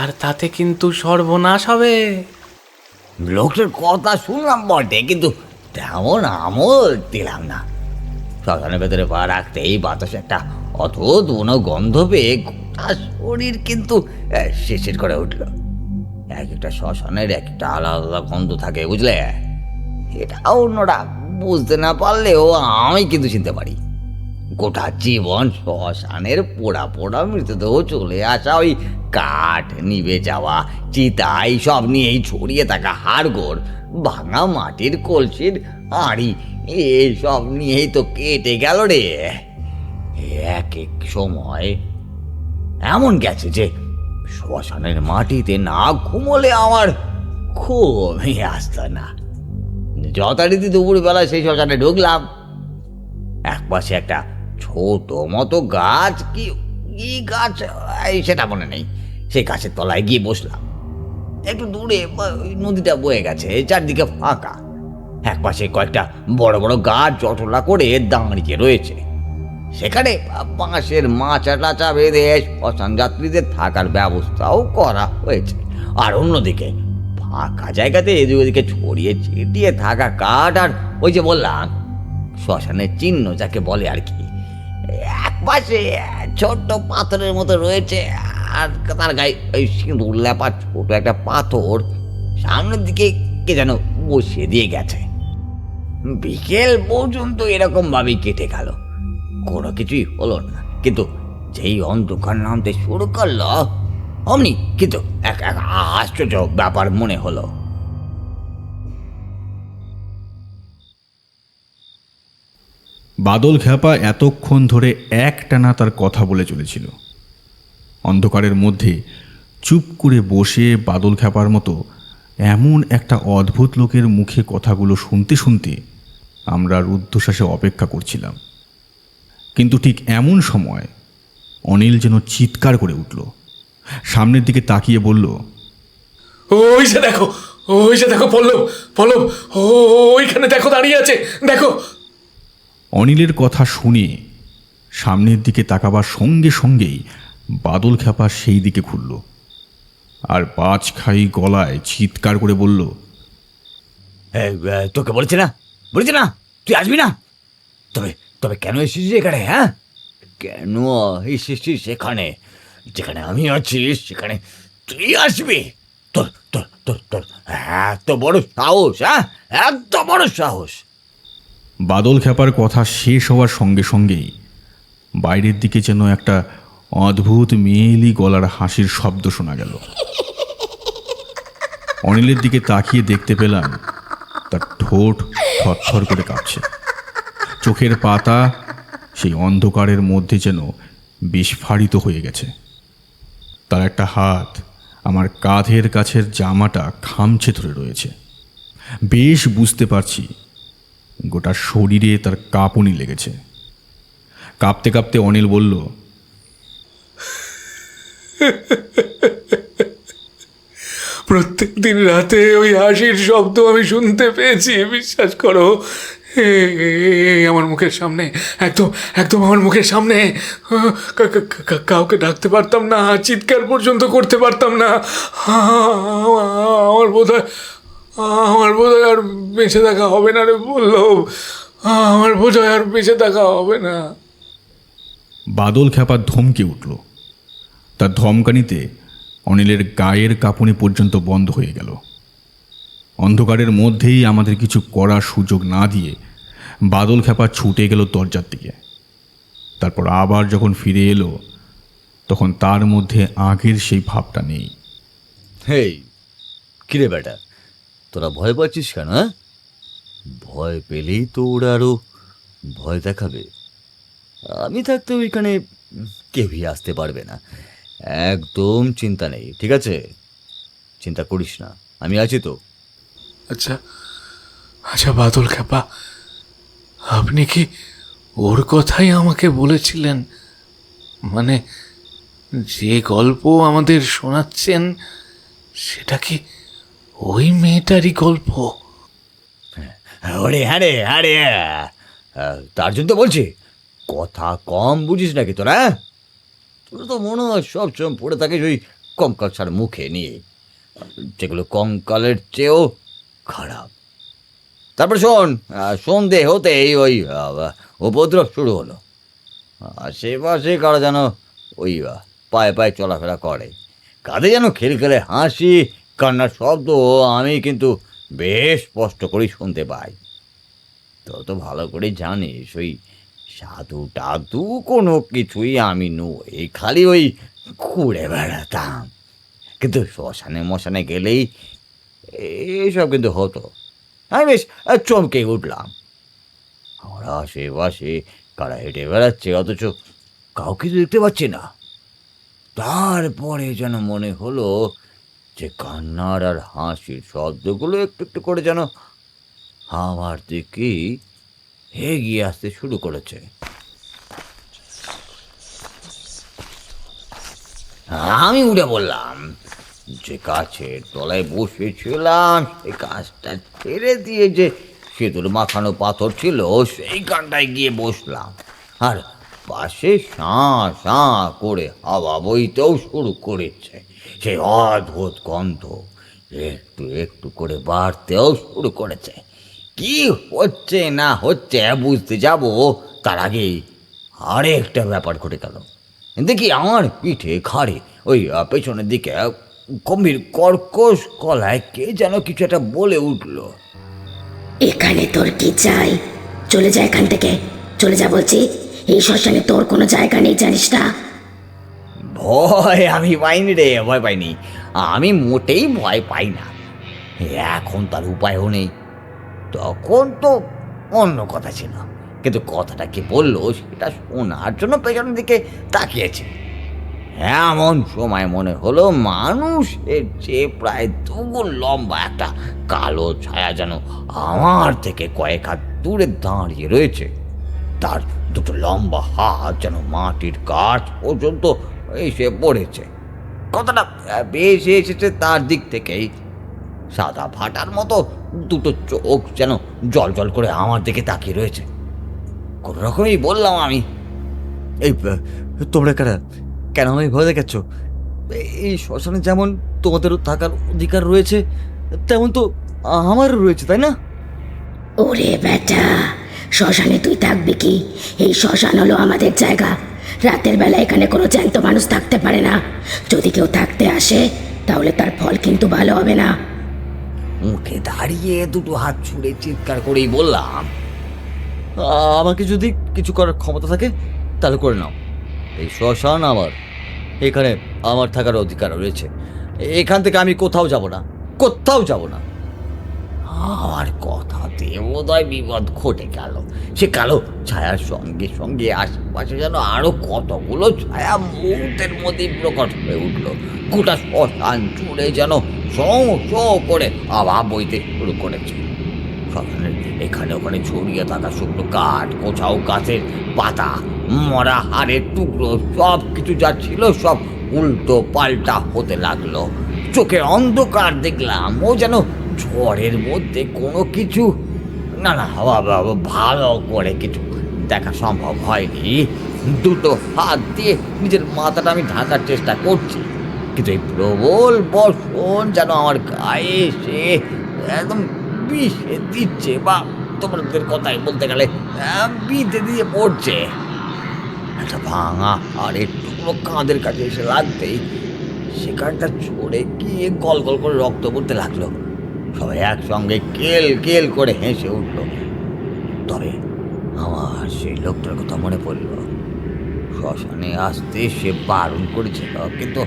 C: আর তাতে কিন্তু সর্বনাশ হবে।
A: লোকটার কথা শুনলাম বটে, কিন্তু তেমন আমল দিলাম না। শ্মশানের ভেতরে পা রাখতেই বাতাসে একটা অদ্ভুত গন্ধ পেয়ে গোটা শরীর কিন্তু শিরশির করে উঠল। এক একটা শ্মশানের একটা আলাদা গন্ধ থাকে, বুঝলে? এটা অন্যরা বুঝতে না পারলেও আমি কিন্তু চিনতে পারি। গোটা জীবন শ্মশানের পোড়া পোড়া মৃতদেহ চলে আসা, ওই কাঠ নিভে যাওয়া চিতা, সব নিয়েই ছড়িয়ে থাকা হাড়গোড়, ভাঙা মাটির কলসির হাঁড়ি, এসব নিয়েই তো কেটে গেল রে। এক এক সময় এমন গেছে যে শ্মশানের মাটিতে না ঘুমোলে আমার ঘুমই আসতো না। যথারীতি দুপুরবেলা সেই শ্মশানে ঢুকলাম। একপাশে একটা ছোট মতো গাছ, কি গাছ সেটা মনে নেই, সেই গাছের তলায় গিয়ে বসলাম। একটু দূরে নদীটা বয়ে গেছে, চারদিকে ফাঁকা। একপাশে কয়েকটা বড় বড় গাছ জটলা করে দাঁড়িয়ে রয়েছে। সেখানে বাঁশের মাচা টাচা বেঁধে শ্মশান যাত্রীদের থাকার ব্যবস্থাও করা হয়েছে। আর অন্যদিকে ফাঁকা জায়গাতে এদিকে ওদিকে ছড়িয়ে ছিটিয়ে থাকা কাঠ আর ওই যে বললাম শ্মশানের চিহ্ন যাকে বলে আর কি, এক পাশে ছোট্ট পাথরের মতো রয়েছে, আর তার গায়ে ওই সিঁদুর লেপা ছোট একটা পাথর সামনের দিকে কে যেন বসিয়ে দিয়ে গেছে। বিকেল পর্যন্ত এরকম ভাবেই কেটে গেল, কোনো কিছুই হলো না। কিন্তু যেই অন্ধকার নামতে শুরু করলো অমনি কিন্তু এক এক আশ্চর্য ব্যাপার মনে হলো।
D: বাদল খ্যাপা এতক্ষণ ধরে একটানা তার কথা বলে চলেছিল। অন্ধকারের মধ্যে চুপ করে বসে বাদল খ্যাপার মতো এমন একটা অদ্ভুত লোকের মুখে কথাগুলো শুনতে শুনতে আমরা রুদ্ধশ্বাসে অপেক্ষা করছিলাম। কিন্তু ঠিক এমন সময় অনিল যেন চিৎকার করে উঠল, সামনের দিকে তাকিয়ে বলল,
E: ওই যে দেখো, ওই যে দেখো পল্লব, পল্লব, ওইখানে দেখো দাঁড়িয়ে আছে, দেখো।
D: অনিলের কথা শুনে সামনের দিকে তাকাবার সঙ্গে সঙ্গেই বাদল খ্যাপা সেই দিকে ঘুরল আর বাজ খাই গলায় চিৎকার করে বলল,
A: তোকে বলেছি না তুই আসবি না? তবে তবে কেন এসেছিস এখানে? হ্যাঁ, কেন এসেছিস সেখানে? যেখানে আমি আছি সেখানে তুই আসবি? তোর তোর তোর তোর এত বড় সাহস! হ্যাঁ, এত বড় সাহস!
D: বাদল খ্যাপার কথা শেষ হওয়ার সঙ্গে সঙ্গেই বাইরের দিকে যেন একটা অদ্ভুত মেয়েলি গলার হাসির শব্দ শোনা গেল। অনিলের দিকে তাকিয়ে দেখতে পেলাম তার ঠোঁট থরথর করে কাঁপছে, চোখের পাতা সেই অন্ধকারের মধ্যে যেন বিস্ফারিত হয়ে গেছে। তার একটা হাত আমার কাঁধের কাছের জামাটা খামচে ধরে রয়েছে। বেশ বুঝতে পারছি গোটা শরীরে তার কাঁপুনি লেগেছে। কাঁপতে কাঁপতে অনিল বলল,
E: প্রত্যেক দিন রাতে ওই হাসির শব্দ আমি শুনতে পেয়েছি, বিশ্বাস করো। আমার মুখের সামনে, একদম একদম আমার মুখের সামনে। কাউকে ডাকতে পারতাম না, চিৎকার পর্যন্ত করতে পারতাম না। আমার বোধহয় আর বেঁচে থাকা হবে না রে বললব, আমার বোধহয় আর বেঁচে থাকা হবে না।
D: বাদল খ্যাপা ধমকে উঠল। তার ধমকানিতে অনিলের গায়ের কাঁপুনি পর্যন্ত বন্ধ হয়ে গেল। অন্ধকারের মধ্যেই আমাদের কিছু করার সুযোগ না দিয়ে বাদল খ্যাপা ছুটে গেল দরজার দিকে। তারপর আবার যখন ফিরে এলো তখন তার মধ্যে আগের সেই ভাবটা নেই।
A: হেই, কিরে বেটা, তোরা ভয় পাচ্ছিস কেন? হ্যাঁ, ভয় পেলেই তো ওরা আরো ভয় দেখাবে। আমি থাকতে ওইখানে কেউই আসতে পারবে না, একদম চিন্তা নেই, ঠিক আছে? চিন্তা করিস না, আমি আছি তো।
E: আচ্ছা আচ্ছা বাদল খ্যাপা, আপনি কি ওর কথাই আমাকে বলেছিলেন? মানে যে গল্প আমাদের শোনাচ্ছেন সেটা কি ওই মেয়েটারই গল্প?
A: আরে আরে আরে, তার জন্য তো বলছি, কথা কম বুঝিস নাকি তোরা? তোর তো মনে হয় সবসময় পড়ে থাকিস ওই কঙ্কাল ছাড় মুখে নিয়ে, যেগুলো কঙ্কালের চেয়েও খারাপ। তারপর শোন, সন্ধে হতেই ওই উপদ্রব শুরু হলো। আশেপাশে কারা যেন ওই পায়ে পায়ে চলাফেরা করে, কাঁধে যেন খিলখিলে হাসি, কান্নার শব্দ আমি কিন্তু বেশ স্পষ্ট করেই শুনতে পাই। তো তো ভালো করে জানিস ওই সাধু টাধু কোনো কিছুই আমি নই, খালি ওই ঘুরে বেড়াতাম। কিন্তু শ্মশানে মশানে গেলেই এইসব কিন্তু হতো। আমি বেশ চমকে উঠলাম। আমরা আশেপাশে কারা হেঁটে বেড়াচ্ছে, অথচ কাউকে তো দেখতে পাচ্ছি না। তারপরে যেন মনে হলো যে কান্নার আর হাসির শব্দগুলো একটু একটু করে যেন আমার দিকে এগিয়ে আসতে শুরু করেছে। আমি উঠে বললাম, যে গাছের তলায় বসেছিলাম সেই গাছটা ছেড়ে দিয়ে যে সিঁদুর মাখানো পাথর ছিল সেইখানটায় গিয়ে বসলাম। আর পাশে শাঁ শাঁ করে হাওয়া বইতেও শুরু করেছে। সেই অদ্ভুত গন্ধ একটু একটু করে বাড়তেও শুরু করেছে। কি হচ্ছে না হচ্ছে বুঝতে যাব তার আগেই আরেকটা ব্যাপার ঘটে গেল। দেখি আমার পিঠে ঘাড়ে ওই পেছনের দিকে গম্ভীর কর্কশ গলায় কে যেন কিছু একটা বলে উঠলো।
F: এখানে তোর কি চাই? চলে যা এখান থেকে, চলে যা বলছি। এই শ্মশানে তোর কোনো জায়গা নেই, জানিস না?
A: ভয় আমি পাইনি রে, ভয় পাইনি। আমি মোটেই ভয় পাই না। এখন তার উপায়ও নেই। তখন তো অন্য কথা ছিল, কিন্তু কথাটা কি বললো সেটা শোনার জন্য পেছনের দিকে তাকিয়েছে। এমন সময় মনে হলো মানুষের চেয়ে প্রায় দুগুণ লম্বা একটা কালো ছায়া যেন আমার থেকে কয়েক হাত দূরে দাঁড়িয়ে রয়েছে। তার দুটো লম্বা হাত যেন মাটির কাঠ পর্যন্ত এসে পড়েছে। কথাটা বেশি এসেছে তার দিক থেকেই। সাদা ফাটার মতো দুটো চোখ যেন জল জল করে আমার দিকে তাকিয়ে রয়েছে। কোনো রকমই বললাম আমি,
B: এই তোমরা কারা? কেন আমায় ভয় দেখাচ্ছ? এই শ্মশানে যেমন তোমাদেরও থাকার অধিকার রয়েছে, তেমন তো আমারও রয়েছে, তাই না?
F: ওরে বেটা, শ্মশানে তুই থাকবি কি? এই শ্মশান হলো আমাদের জায়গা। রাতের বেলা এখানে কোনো জ্যান্ত মানুষ থাকতে পারে না। যদি কেউ থাকতে আসে তাহলে তার ফল কিন্তু ভালো হবে না।
A: উঠে দাঁড়িয়ে দুটো হাত ছুঁড়ে চিৎকার করেই বললাম,
B: আমাকে যদি কিছু করার ক্ষমতা থাকে তাহলে করে নাও। এই শ্মশান আমার, এখানে আমার থাকার অধিকার রয়েছে। এখান থেকে আমি কোথাও যাব না, কোথাও যাব না।
A: আমার কথাতে বোধহয় বিপদ ঘটে গেল। সে কালো ছায়ার সঙ্গে সঙ্গে আশেপাশে যেন আরো কতগুলো ছায়া মুহূর্তের মধ্যেই প্রকট হয়ে উঠল। গোটা শ্মশান জুড়ে যেন সৌ সৌ করে আবার বইতে শুরু করেছে। শ্মশানের এখানে ওখানে ছড়িয়ে থাকা শুকনো কাঠ, কোথাও গাছের পাতা, মরা হাড়ের টুকরো, সব কিছু যা ছিল সব উল্টো পাল্টা হতে লাগলো। চোখের অন্ধকার দেখলাম ও যেন ঝড়ের মধ্যে কোনো কিছু না না ভালো করে কিছু দেখা সম্ভব হয়নি। দুটো হাত দিয়ে নিজের মাথাটা আমি ঢাকার চেষ্টা করছি, কিন্তু এই প্রবল বর্ষণ যেন আমার গায়ে এসে একদম বিষে দিচ্ছে, বা তোমাদের কথাই বলতে গেলে বিঁধে দিয়ে পড়ছে। একটা ভাঙা হাড়ের টুকরো কাঁধের কাছে এসে লাগতেই সেখানটা ছড়ে গিয়ে গল গল করে রক্ত পড়তে লাগলো। সবাই একসঙ্গে কেল কেল করে হেসে উঠল। তবে আমার সেই লোকটার কথা মনে পড়ল। শ্মশানে আসতে সে বারণ করেছিল, কিন্তু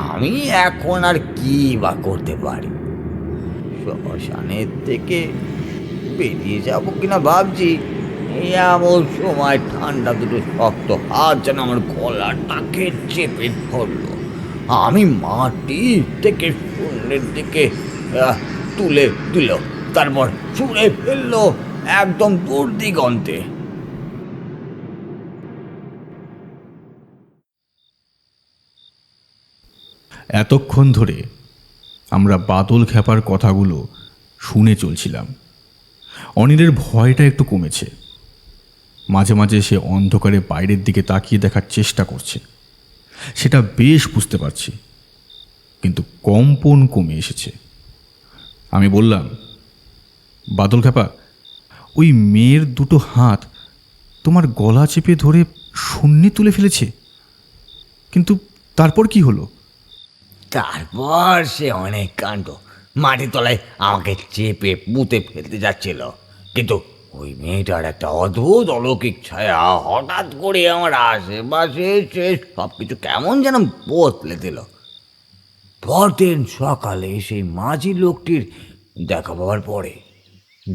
A: আমি এখন আর কি বা করতে পারি? শ্মশানের থেকে বেরিয়ে যাব কিনা ভাবছি। এমন সময় ঠান্ডা দুটো শক্ত হাত যেন আমার গলাটাকে চেপে ধরলো। আমি মাটি থেকে শূন্যের দিকে তুলে দিল, তারপর ছুঁড়ে ফেললো একদম দূর দিগন্তে।
D: এতক্ষণ ধরে আমরা বাদল খ্যাপার কথাগুলো শুনে চলছিলাম। অনিলের ভয়টা একটু কমেছে। মাঝে মাঝে সে অন্ধকারে বাইরের দিকে তাকিয়ে দেখার চেষ্টা করছে, সেটা বেশ বুঝতে পারছি, কিন্তু কম্পন কমে এসেছে। আমি বললাম, বাদল খ্যাপা, ওই মেয়ের দুটো হাত তোমার গলা চেপে ধরে শূন্যে তুলে ফেলেছে, কিন্তু তারপর কি হলো?
A: তারপর সে অনেক কাণ্ড। মাটির তলায় আমাকে চেপে পুঁতে ফেলতে যাচ্ছিল, কিন্তু ওই মেয়েটার একটা অদ্ভুত অলৌকিক ছায়া হঠাৎ করে আমার আশেপাশে সে সব কিছু কেমন যেন বদলে দিল। পরদিন সকালে সেই মাঝি লোকটির দেখা পাওয়ার পরে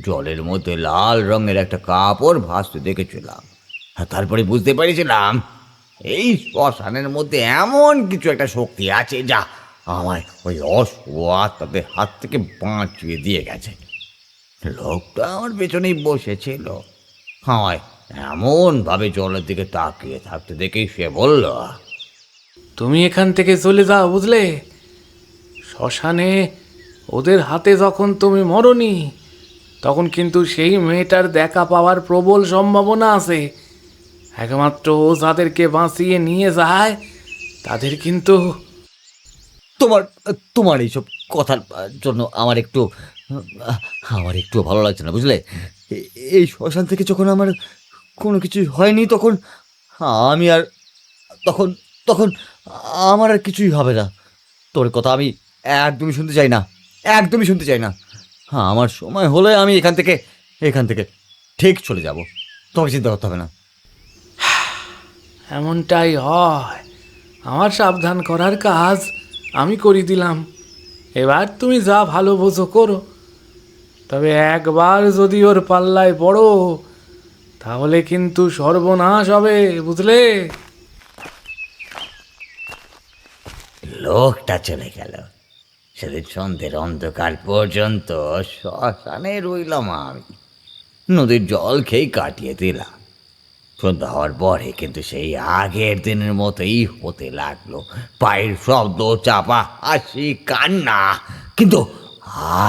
A: জলের মধ্যে লাল রঙের একটা কাপড় ভাসতে দেখেছিলাম। আর তারপরে বুঝতে পেরেছিলাম এই শ্মশানের মধ্যে এমন কিছু একটা শক্তি আছে যা আমায় ওই অসহায়তাদের হাত থেকে বাঁচিয়ে দিয়ে গেছে। লোকটা আমার পেছনেই বসেছিল, আমায় এমনভাবে জলের দিকে তাকিয়ে থাকতে দেখেই সে বলল,
C: তুমি এখান থেকে চলে যাও, বুঝলে? শ্মশানে ওদের হাতে যখন তুমি মরনি, তখন কিন্তু সেই মেয়েটার দেখা পাওয়ার প্রবল সম্ভাবনা আছে। একমাত্র ও যাদেরকে বাঁচিয়ে নিয়ে যায় তাদের কিন্তু
B: তোমার তোমার এইসব কথার জন্য আমার একটু ভালো লাগছে না, বুঝলে? এই শ্মশান থেকে যখন আমার কোনো কিছু হয়নি তখন আমি আর তখন তখন আমার আর কিছুই হবে না। তোর কথা আমি একদমই শুনতে চাই না, একদমই শুনতে চাই না। আমার সময় হলে আমি এখান থেকে ঠিক চলে যাব, তোমাকে চিন্তা করতে হবে না।
C: এমনটাই হয়। আমার সাবধান করার কাজ আমি করে দিলাম, এবার তুমি যা ভালো বোঝো করো। তবে একবার যদি ওর পাল্লায় পড়ো তাহলে কিন্তু সর্বনাশ হবে, বুঝলে?
A: লোকটা চলে গেল, সেদিন সন্ধ্যের অন্ধকার পর্যন্ত শ্মশানে রইলাম আমি, নদীর জল খেয়ে কাটিয়ে দিলাম। সন্ধ্যা হওয়ার পরে কিন্তু সেই আগের দিনের মতোই হতে লাগলো, পায়ের শব্দ, চাপা হাসি, কান্না। কিন্তু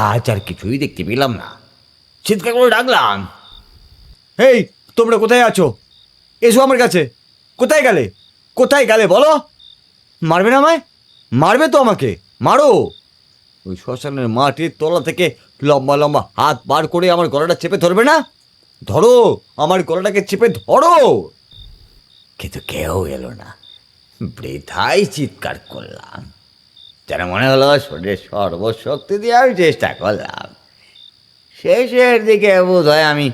A: আজ আর কিছুই দেখতে পেলাম না। চিৎকার করে ডাকলাম,
B: এই তোমরা কোথায় আছো? এসো আমার কাছে। কোথায় গেলে, কোথায় গেলে বলো? মারবে না আমায়? মারবে তো আমাকে, মারো। ওই শ্মশানের মাটির তলা থেকে লম্বা লম্বা হাত বার করে আমার গলাটা চেপে ধরবে না? ধরো, আমার গলাটাকে চেপে ধরো।
A: কিন্তু কেউ এলো না। বৃথাই চিৎকার করলাম, যেন মনে হলো শরীরের সর্বশক্তি দিয়ে আমি চেষ্টা করলাম। শেষের দিকে বোধ হয় আমি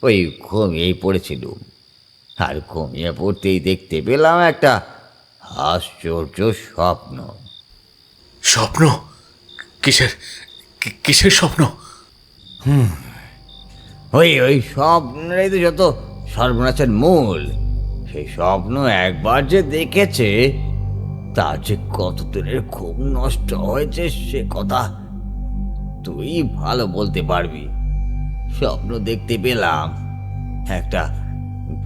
A: ওই ঘুমিয়েই পড়েছিলুম। আর ঘুমিয়ে পড়তেই দেখতে পেলাম একটা আশ্চর্য স্বপ্ন।
E: স্বপ্ন? কিসের স্বপ্ন?
A: ওই স্বপ্নেরই তো যত সর্বনাশের মূল। সেই স্বপ্ন একবার যে দেখেছে তার যে কত দিনের ঘুম নষ্ট হয়েছে সে কথা তুই ভালো বলতে পারবি। স্বপ্ন দেখতে পেলাম একটা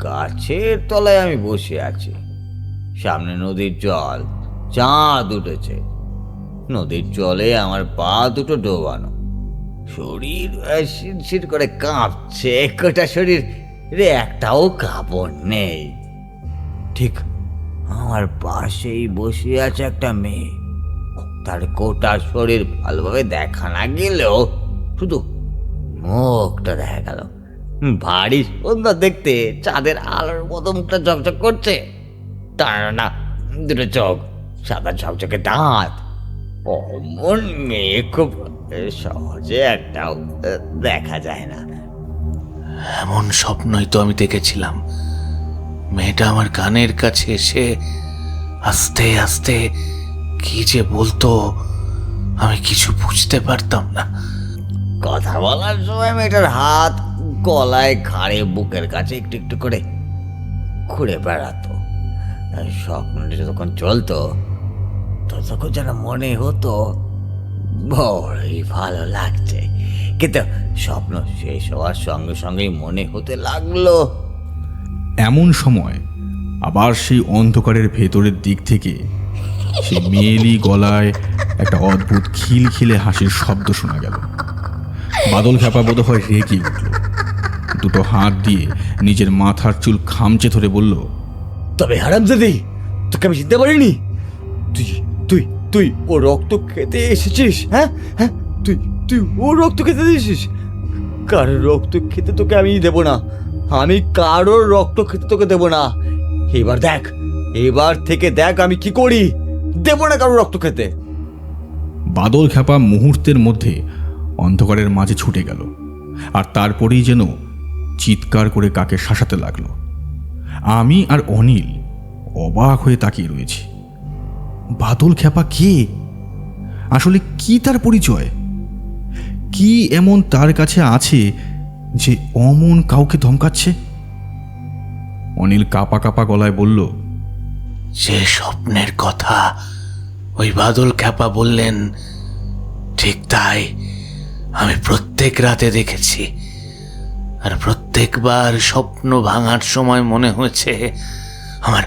A: গাছের তলায় আমি বসে আছি, সামনে নদীর জল, চাঁদ উঠেছে, নদীর জলে আমার পা দুটো ডোবানো, শরীর শিরশির করে কাঁপছে, গোটা শরীর রে একটাও কাপড় নেই। ঠিক আমার পাশেই বসে আছে একটা মেয়ে, তার গোটা শরীর ভালোভাবে দেখা না গেলেও শুধু মুখটা দেখা গেল। ভারী সুন্দর দেখতে, চাঁদের আলোর মতো মুখটা ঝকঝক করছে, টানা দুটো চোখ, সাদা ঝকঝকে দাঁত। অমন মেয়ে খুব সহজে একটাও দেখা যায় না।
E: এমন স্বপ্নই তো আমি দেখেছিলাম। মেয়েটা আমার কানের কাছে এসে আস্তে আস্তে কি যে বলতো আমি কিছু বুঝতে পারতাম না।
A: কথা বলার সময় মেয়েটার হাত গলায়, ঘাড়ে, বুকের কাছে একটু একটু করে ঘুরে বেড়াতো। স্বপ্নটা যখন চলতো তখন যেন মনে হতো বড়ই ভালো লাগছে। কিন্তু স্বপ্ন শেষ হওয়ার সঙ্গে সঙ্গেই মনে হতে লাগলো
D: এমন সময় আবার সেই অন্ধকারের ভেতরের দিক থেকে সেই মেয়েলি গলায় একটা অদ্ভুত খিলখিলে হাসির শব্দ শোনা গেল। বাদল খ্যাপা বোধ হয় রেগে উঠল, দুটো হাত দিয়ে নিজের মাথার চুল খামচে ধরে বলল,
B: তবে হারামজাদি, তোকে আমি চিনতে পারিনি। তুই তুই তুই ও রক্ত খেতে এসেছিস? হ্যাঁ হ্যাঁ, তুই তুই ও রক্ত খেতে এসেছিস? কারোর রক্ত খেতে তোকে আমি দেবো না, আমি কারোর রক্ত খেতে তোকে দেবো না। এবার থেকে দেখ আমি কি করি। দেবো না কারোর রক্ত খেতে।
D: বাদল খ্যাপা মুহূর্তের মধ্যে অন্ধকারের মাঝে ছুটে গেল, আর তারপরেই যেন চিৎকার করে কাকে শাসাতে লাগলো। আমি আর অনিল অবাক হয়ে তাকিয়ে রয়েছি। বাদল খ্যাপা কে? আসলে কি তার পরিচয়? কি এমন তার কাছে আছে যে অমন কাউকে ধমকাচ্ছে? অনিল কাঁপা কাঁপা গলায় বলল,
E: যে স্বপ্নের কথা ওই বাদল খ্যাপা বললেন ঠিক তাই আমি প্রত্যেক রাতে দেখেছি। আর প্রত্যেকবার স্বপ্ন ভাঙার সময় মনে হয়েছে আমার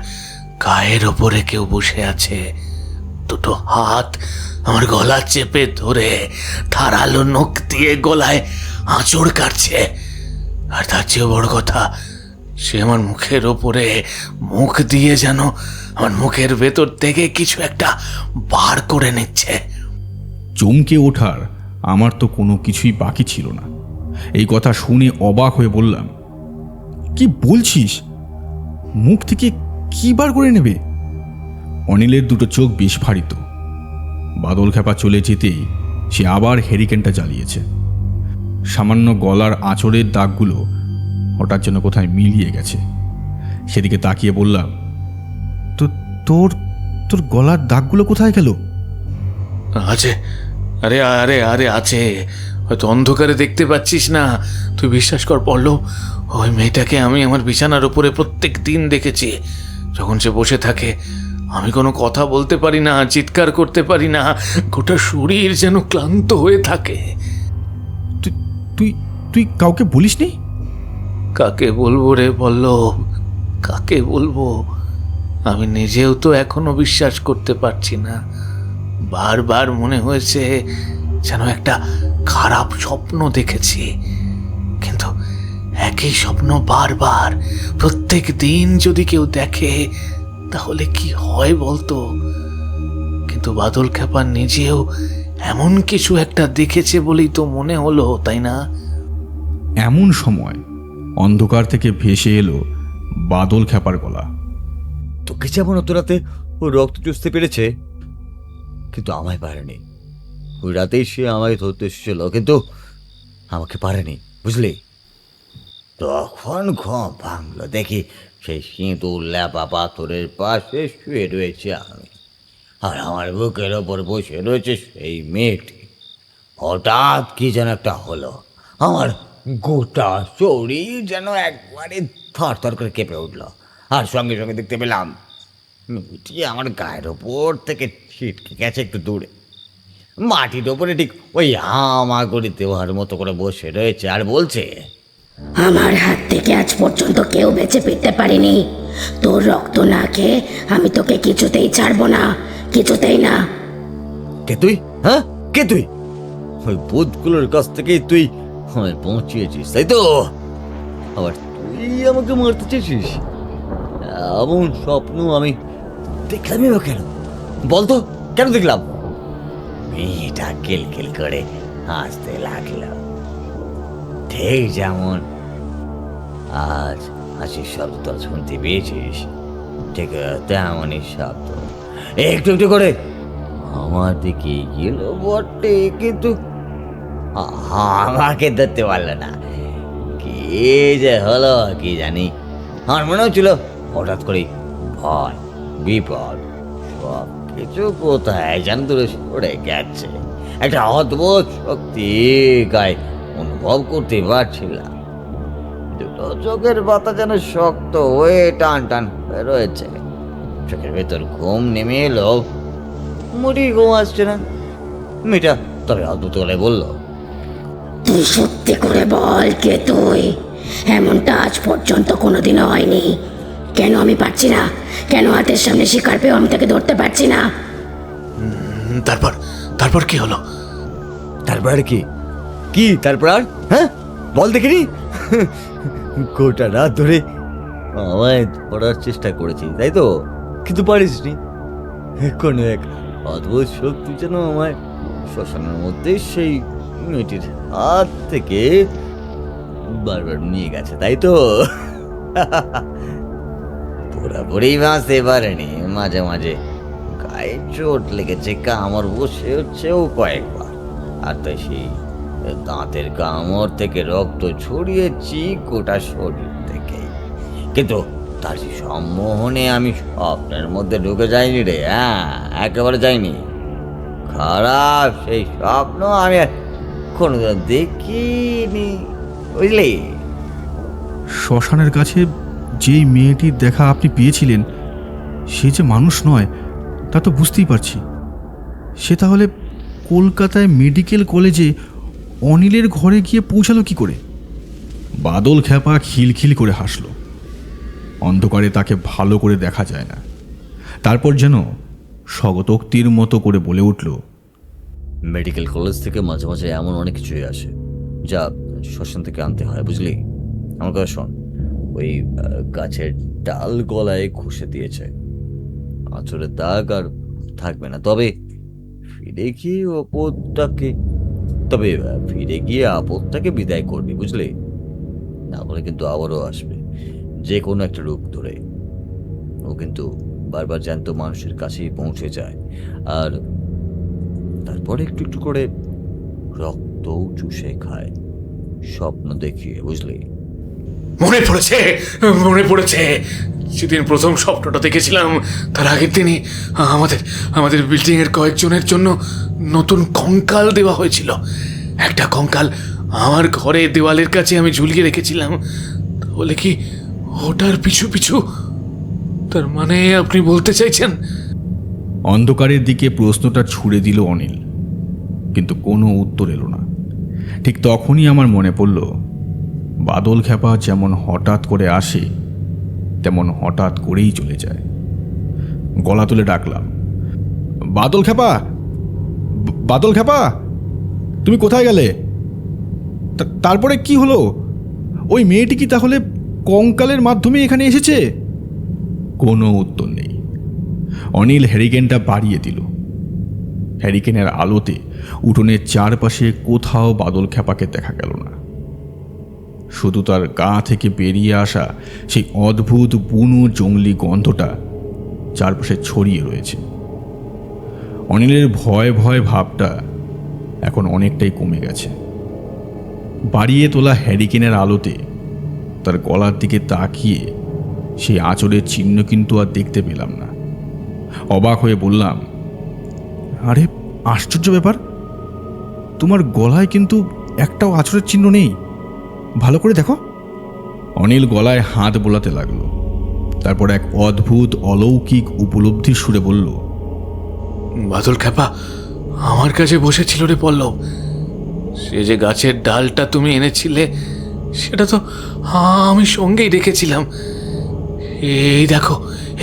E: গায়ের ওপরে কেউ বসে আছে, দুটো হাত আমার গলা চেপে ধরে ধারালো নখ দিয়ে গলায় আঁচড় কাটছে। আর তার চেয়ে বড় কথা, সে আমার মুখের ওপরে মুখ দিয়ে যেন আমার মুখের ভেতর থেকে কিছু একটা বার করে নিচ্ছে।
D: চমকে ওঠার আমার তো কোনো কিছুই বাকি ছিল না। এই কথা শুনে অবাক হয়ে বললাম, কি বলছিস? মুখ থেকে কি বার করে নেবে? অনিলের দুটো চোখ বিস্ফারিত। বাদল খ্যাপা চলে যেতেই সে আবার হেরিকেনটা জ্বালিয়েছে। সামান্য গলার আঁচড়ের দাগগুলো হঠাৎ যেন কোথায় মিলিয়ে গেছে। সেদিকে তাকিয়ে বললাম, তো তোর তোর গলার দাগগুলো কোথায় গেল?
E: আছে, আরে আরে আরে আছে, হয়তো অন্ধকারে দেখতে পাচ্ছিস না। তুই বিশ্বাস কর পল্লব, ওই মেয়েটাকে আমি আমার বিছানার উপরে প্রত্যেক দিন দেখেছি। যখন সে বসে থাকে আমি কোনো কথা বলতে পারি না, চিৎকার করতে পারি না, গোটা শরীর যেন ক্লান্ত হয়ে থাকে।
D: তুই তুই তুই কাউকে বলিসনি?
E: কাকে বলবো রে পল্লব, কাকে বলবো? আমি নিজেও তো এখনো বিশ্বাস করতে পারছি না। বারবার মনে হয়েছে যেন একটা খারাপ স্বপ্ন দেখেছি, কিন্তু একই স্বপ্ন বারবার প্রত্যেক দিন যদি কেউ দেখে তাহলে কি হয় বলতো? কিন্তু বাদল খ্যাপা নিজেও এমন কিছু একটা দেখেছে বলেই তো মনে হলো, তাই না?
D: এমন সময় অন্ধকার থেকে ভেসে এলো বাদল খ্যাপার গলা।
B: তোকে যেমন অত রাতে ও রক্ত চুষতে পেরেছে, কিন্তু আমায় পারেনি। ওই রাতেই সে আমায় ধরতে এসেছিল, কিন্তু আমাকে পারেনি, বুঝলি?
A: তখন ঘুম ভাঙলো, দেখি সেই সিঁদুর ল্যাপা পাথরের পাশে শুয়ে রয়েছে আমি, আর আমার বুকের ওপর বসে রয়েছে সেই মেয়েটি। হঠাৎ কি যেন একটা হলো, আমার গোটা শরীর যেন একবারে থরথর করে কেঁপে উঠলো। আর সঙ্গে সঙ্গে দেখতে পেলাম মেয়েটি আমার গায়ের ওপর থেকে ছিটকে গেছে একটু দূরে, মাটির ওপরে ঠিক ওই হামাগুড়ি দেওয়ার মতো করে বসে রয়েছে আর বলছে,
F: আমার হাত থেকে আজ পর্যন্ত কেউ বেঁচে ফিরতে পারেনি। তোর রক্ত না খেয়ে আমি তোকে কিছুতেই ছাড়বো না, কিছুতেই না।
B: কে তুই? হ্যাঁ, কে তুই? ওই ভূতগুলোর কাছ থেকেই তুই আমায় পৌঁছিয়েছিস, তাই তো? আবার তুই আমাকে মারতে চেয়েছিস? এমন স্বপ্ন আমি দেখলামই বা কেন? বলতো কেন দেখলাম?
A: মেয়েটা কিলকিল করে হাসতে লাগলো, ঠিক যেমন আজ হাসির শব্দ শুনতে পেয়েছিস, ঠিক তেমনই শব্দ একটু একটু করে আমার দিকে গেল বটে, কিন্তু আমাকে ধরতে পারলো না। কি যে হলো কি জানি, আমার মনে হচ্ছিল হঠাৎ করে ভয় বিপদ সব কিছু কোথায় যেন দূরে সরে গেছে। একটা অদ্ভুত শক্তি গায়ে অনুভব করতে পারছিলাম। দুটো চোখের পাতা যেন শক্ত হয়ে টান টান হয়ে রয়েছে। চোখের ভেতর ঘুম নেমে এলো, মোটি ঘুম আসছে না। মেয়েটা তবে অদ্ভুত গলায় বলল,
F: তুই সত্যি করে বল কে তুই? এমনটা আজ পর্যন্ত কোনোদিনও হয়নি। কেন আমি পারছি না? কেন হাতের সামনে শিকার পেয়েও আমি তাকে ধরতে পারছি না?
E: তারপর তারপর কি হলো?
B: তারপর আর কি? কি তারপর আর? হ্যাঁ, বল দেখিনি। গোটা রাত ধরে আমায় ধরার চেষ্টা করেছিস, তাই তো? কিন্তু পারিসনি। কোনো এক অদ্ভুত শক্তি যেন আমায় শ্মশানের মধ্যে সেই মেয়েটির হাত থেকে বারবার নিয়ে গেছে, তাই তো?
A: পুরোপুরি বাঁচতে পারেনি, মাঝে মাঝে গায়ে চোট লেগেছে, কামড় বসে হচ্ছেও কয়েকবার। আর তাই সেই দাঁতের কামড় থেকে রক্ত ছড়িয়েছি গোটা শরীর থেকে। কিন্তু তার সেই সম্মোহনে আমি স্বপ্নের মধ্যে ঢুকে যাইনি রে, হ্যাঁ একেবারে যাইনি। খারাপ সেই স্বপ্ন আমি আর কোনোদিন দেখিনি, বুঝলি?
D: শ্মশানের কাছে যেই মেয়েটির দেখা আপনি পেয়েছিলেন, সে যে মানুষ নয় তা তো বুঝতেই পারছি। সে তাহলে কলকাতায় মেডিকেল কলেজে অনিলের ঘরে গিয়ে পৌঁছালো কি করে? বাদল খ্যাপা খিলখিল করে হাসল। অন্ধকারে তাকে ভালো করে দেখা যায় না। তারপর যেন স্বগতোক্তির মতো করে বলে উঠল,
B: মেডিকেল কলেজ থেকে মাঝে মাঝে এমন অনেক কিছুই আসে যা শ্মশান থেকে আনতে হয়, বুঝলি? আমার কথা শোন, ওই গাছের ডাল গলায় ঘষে দিয়েছে। আঁচড়ের দাগ আর থাকবে না। তবে ফিরে গিয়ে আপদটাকে বিদায় করবি, বুঝলি? না বলে কিন্তু আবারও আসবে, যে কোনো একটা রূপ ধরে। ও কিন্তু বারবার জ্যান্ত মানুষের কাছেই পৌঁছে যায়, আর তারপরে একটু একটু করে রক্তও চুষে খায়, স্বপ্ন দেখিয়ে, বুঝলি?
E: মনে পড়েছে সেদিন প্রথম স্বপ্নটা দেখেছিলাম, তার আগের দিনই আমাদের বিল্ডিং এর কয়েকজনের জন্য নতুন কঙ্কাল দেওয়া হয়েছিল। একটা কঙ্কাল আমার ঘরের দেওয়ালের কাছে আমি ঝুলিয়ে রেখেছিলাম। তাহলে কি ওটার পিছু পিছু? তার মানে আপনি বলতে চাইছেন?
D: অন্ধকারের দিকে প্রশ্নটা ছুড়ে দিল অনিল, কিন্তু কোনো উত্তর এলো না। ঠিক তখনই আমার মনে পড়ল, বাদল খ্যাপা যেমন হঠাৎ করে আসে তেমন হঠাৎ করেই চলে যায়। গলা তুলে ডাকলাম, বাদল খ্যাপা, বাদল খ্যাপা, তুমি কোথায় গেলে? তারপরে কি হলো? ওই মেয়েটি কি তাহলে কঙ্কালের মাধ্যমে এখানে এসেছে? কোনো উত্তর নেই। অনিল হ্যারিকেনটা বাড়িয়ে দিল। হ্যারিকেনের আলোতে উঠোনের চারপাশে কোথাও বাদল খ্যাপাকে দেখা গেল না, শুধু তার গা থেকে বেরিয়ে আসা সেই অদ্ভুত বুনো জঙ্গলি গন্ধটা চারপাশে ছড়িয়ে রয়েছে। অনিলের ভয় ভয় ভাবটা এখন অনেকটাই কমে গেছে। বাড়িয়ে তোলা হ্যারিকেনের আলোতে তার গলার দিকে তাকিয়ে সেই আঁচড়ের চিহ্ন কিন্তু আর দেখতে পেলাম না। অবাক হয়ে বললাম, আরে আশ্চর্য ব্যাপার, তোমার গলায় কিন্তু একটাও আঁচড়ের চিহ্ন নেই, ভালো করে দেখো। অনিল গলায় হাত বোলাতে লাগলো, তারপর এক অদ্ভুত অলৌকিক উপলব্ধির সুরে বলল,
E: বাদল খ্যাপা আমার কাছে বসেছিল রে পল্লব। সে যে গাছের ডালটা তুমি এনেছিলে সেটা তো আমি সঙ্গেই রেখেছিলাম। এই দেখো,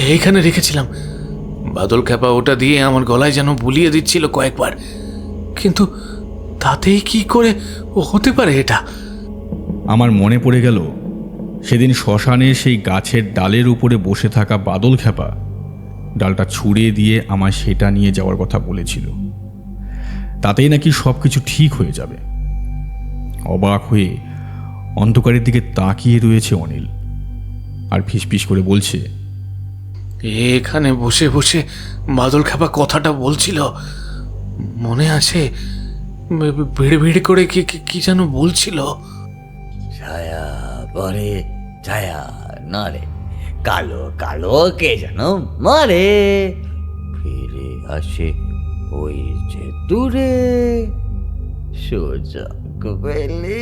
E: এইখানে রেখেছিলাম। বাদল খ্যাপা ওটা দিয়ে আমার গলায় যেন বুলিয়ে দিচ্ছিল কয়েকবার, কিন্তু তাতেই কি করে হতে পারে এটা?
D: আমার মনে পড়ে গেল সেদিন শ্মশানে সেই গাছের ডালের উপরে বসে থাকা বাদল খ্যাপা ডালটা ছুঁড়ে দিয়ে আমায় সেটা নিয়ে যাওয়ার কথা বলেছিল। তাতেই নাকি সব কিছু ঠিক হয়ে যাবে। অবাক হয়ে অন্ধকারের দিকে তাকিয়ে রয়েছে অনিল, আর ফিসফিস করে বলছে,
E: এখানে বসে বসে বাদল খ্যাপা কথাটা বলছিল, মনে আছে? বেড়ে বেড়ে করে কি যেন বলছিল।
B: ছায়া পরে ছায়া নরে, কালো কালো কে যেন মরে, ফিরে আসে ওই যে দূরে, সুযোগ পেলে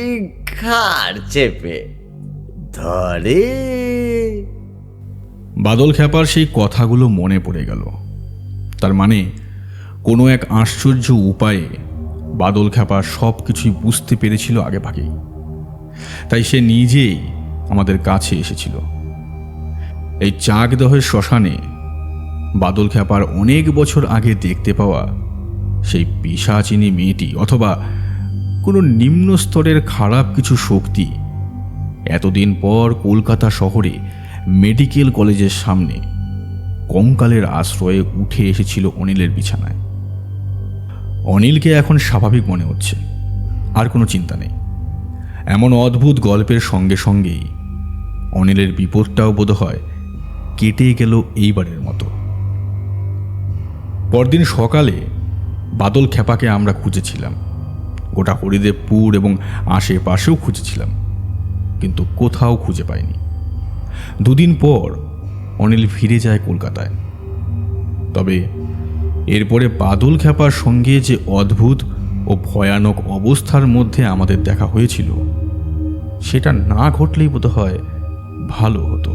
B: ঘাড় চেপে ধরে।
D: বাদল খ্যাপার সেই কথাগুলো মনে পড়ে গেল। তার মানে কোনো এক আশ্চর্য উপায়ে বাদল খ্যাপা সব কিছুই বুঝতে পেরেছিল আগে ভাগেই, তাই সে নিজেই আমাদের কাছে এসেছিল। এই চাকদহের শ্মশানে বাদল খ্যাপার অনেক বছর আগে দেখতে পাওয়া সেই পিশাচিনী মেয়েটি অথবা কোনো নিম্ন স্তরের খারাপ কিছু শক্তি এতদিন পর কলকাতা শহরে মেডিকেল কলেজের সামনে কঙ্কালের আশ্রয়ে উঠে এসেছিল অনিলের বিছানায়। অনিলকে এখন স্বাভাবিক মনে হচ্ছে, আর কোনো চিন্তা নেই। এমন অদ্ভুত গল্পের সঙ্গে সঙ্গেই অনিলের বিপদটাও বোধহয় কেটে গেল এইবারের মতো। পরদিন সকালে বাদল খ্যাপাকে আমরা খুঁজেছিলাম, গোটা হরিদেবপুর এবং আশেপাশেও খুঁজেছিলাম, কিন্তু কোথাও খুঁজে পাইনি। দুদিন পর অনিল ফিরে যায় কলকাতায়। তবে এরপরে বাদল খ্যাপার সঙ্গে যে অদ্ভুত ও ভয়ানক অবস্থার মধ্যে আমাদের দেখা হয়েছিল, সেটা না ঘটলেই বোধহয় ভালো হতো।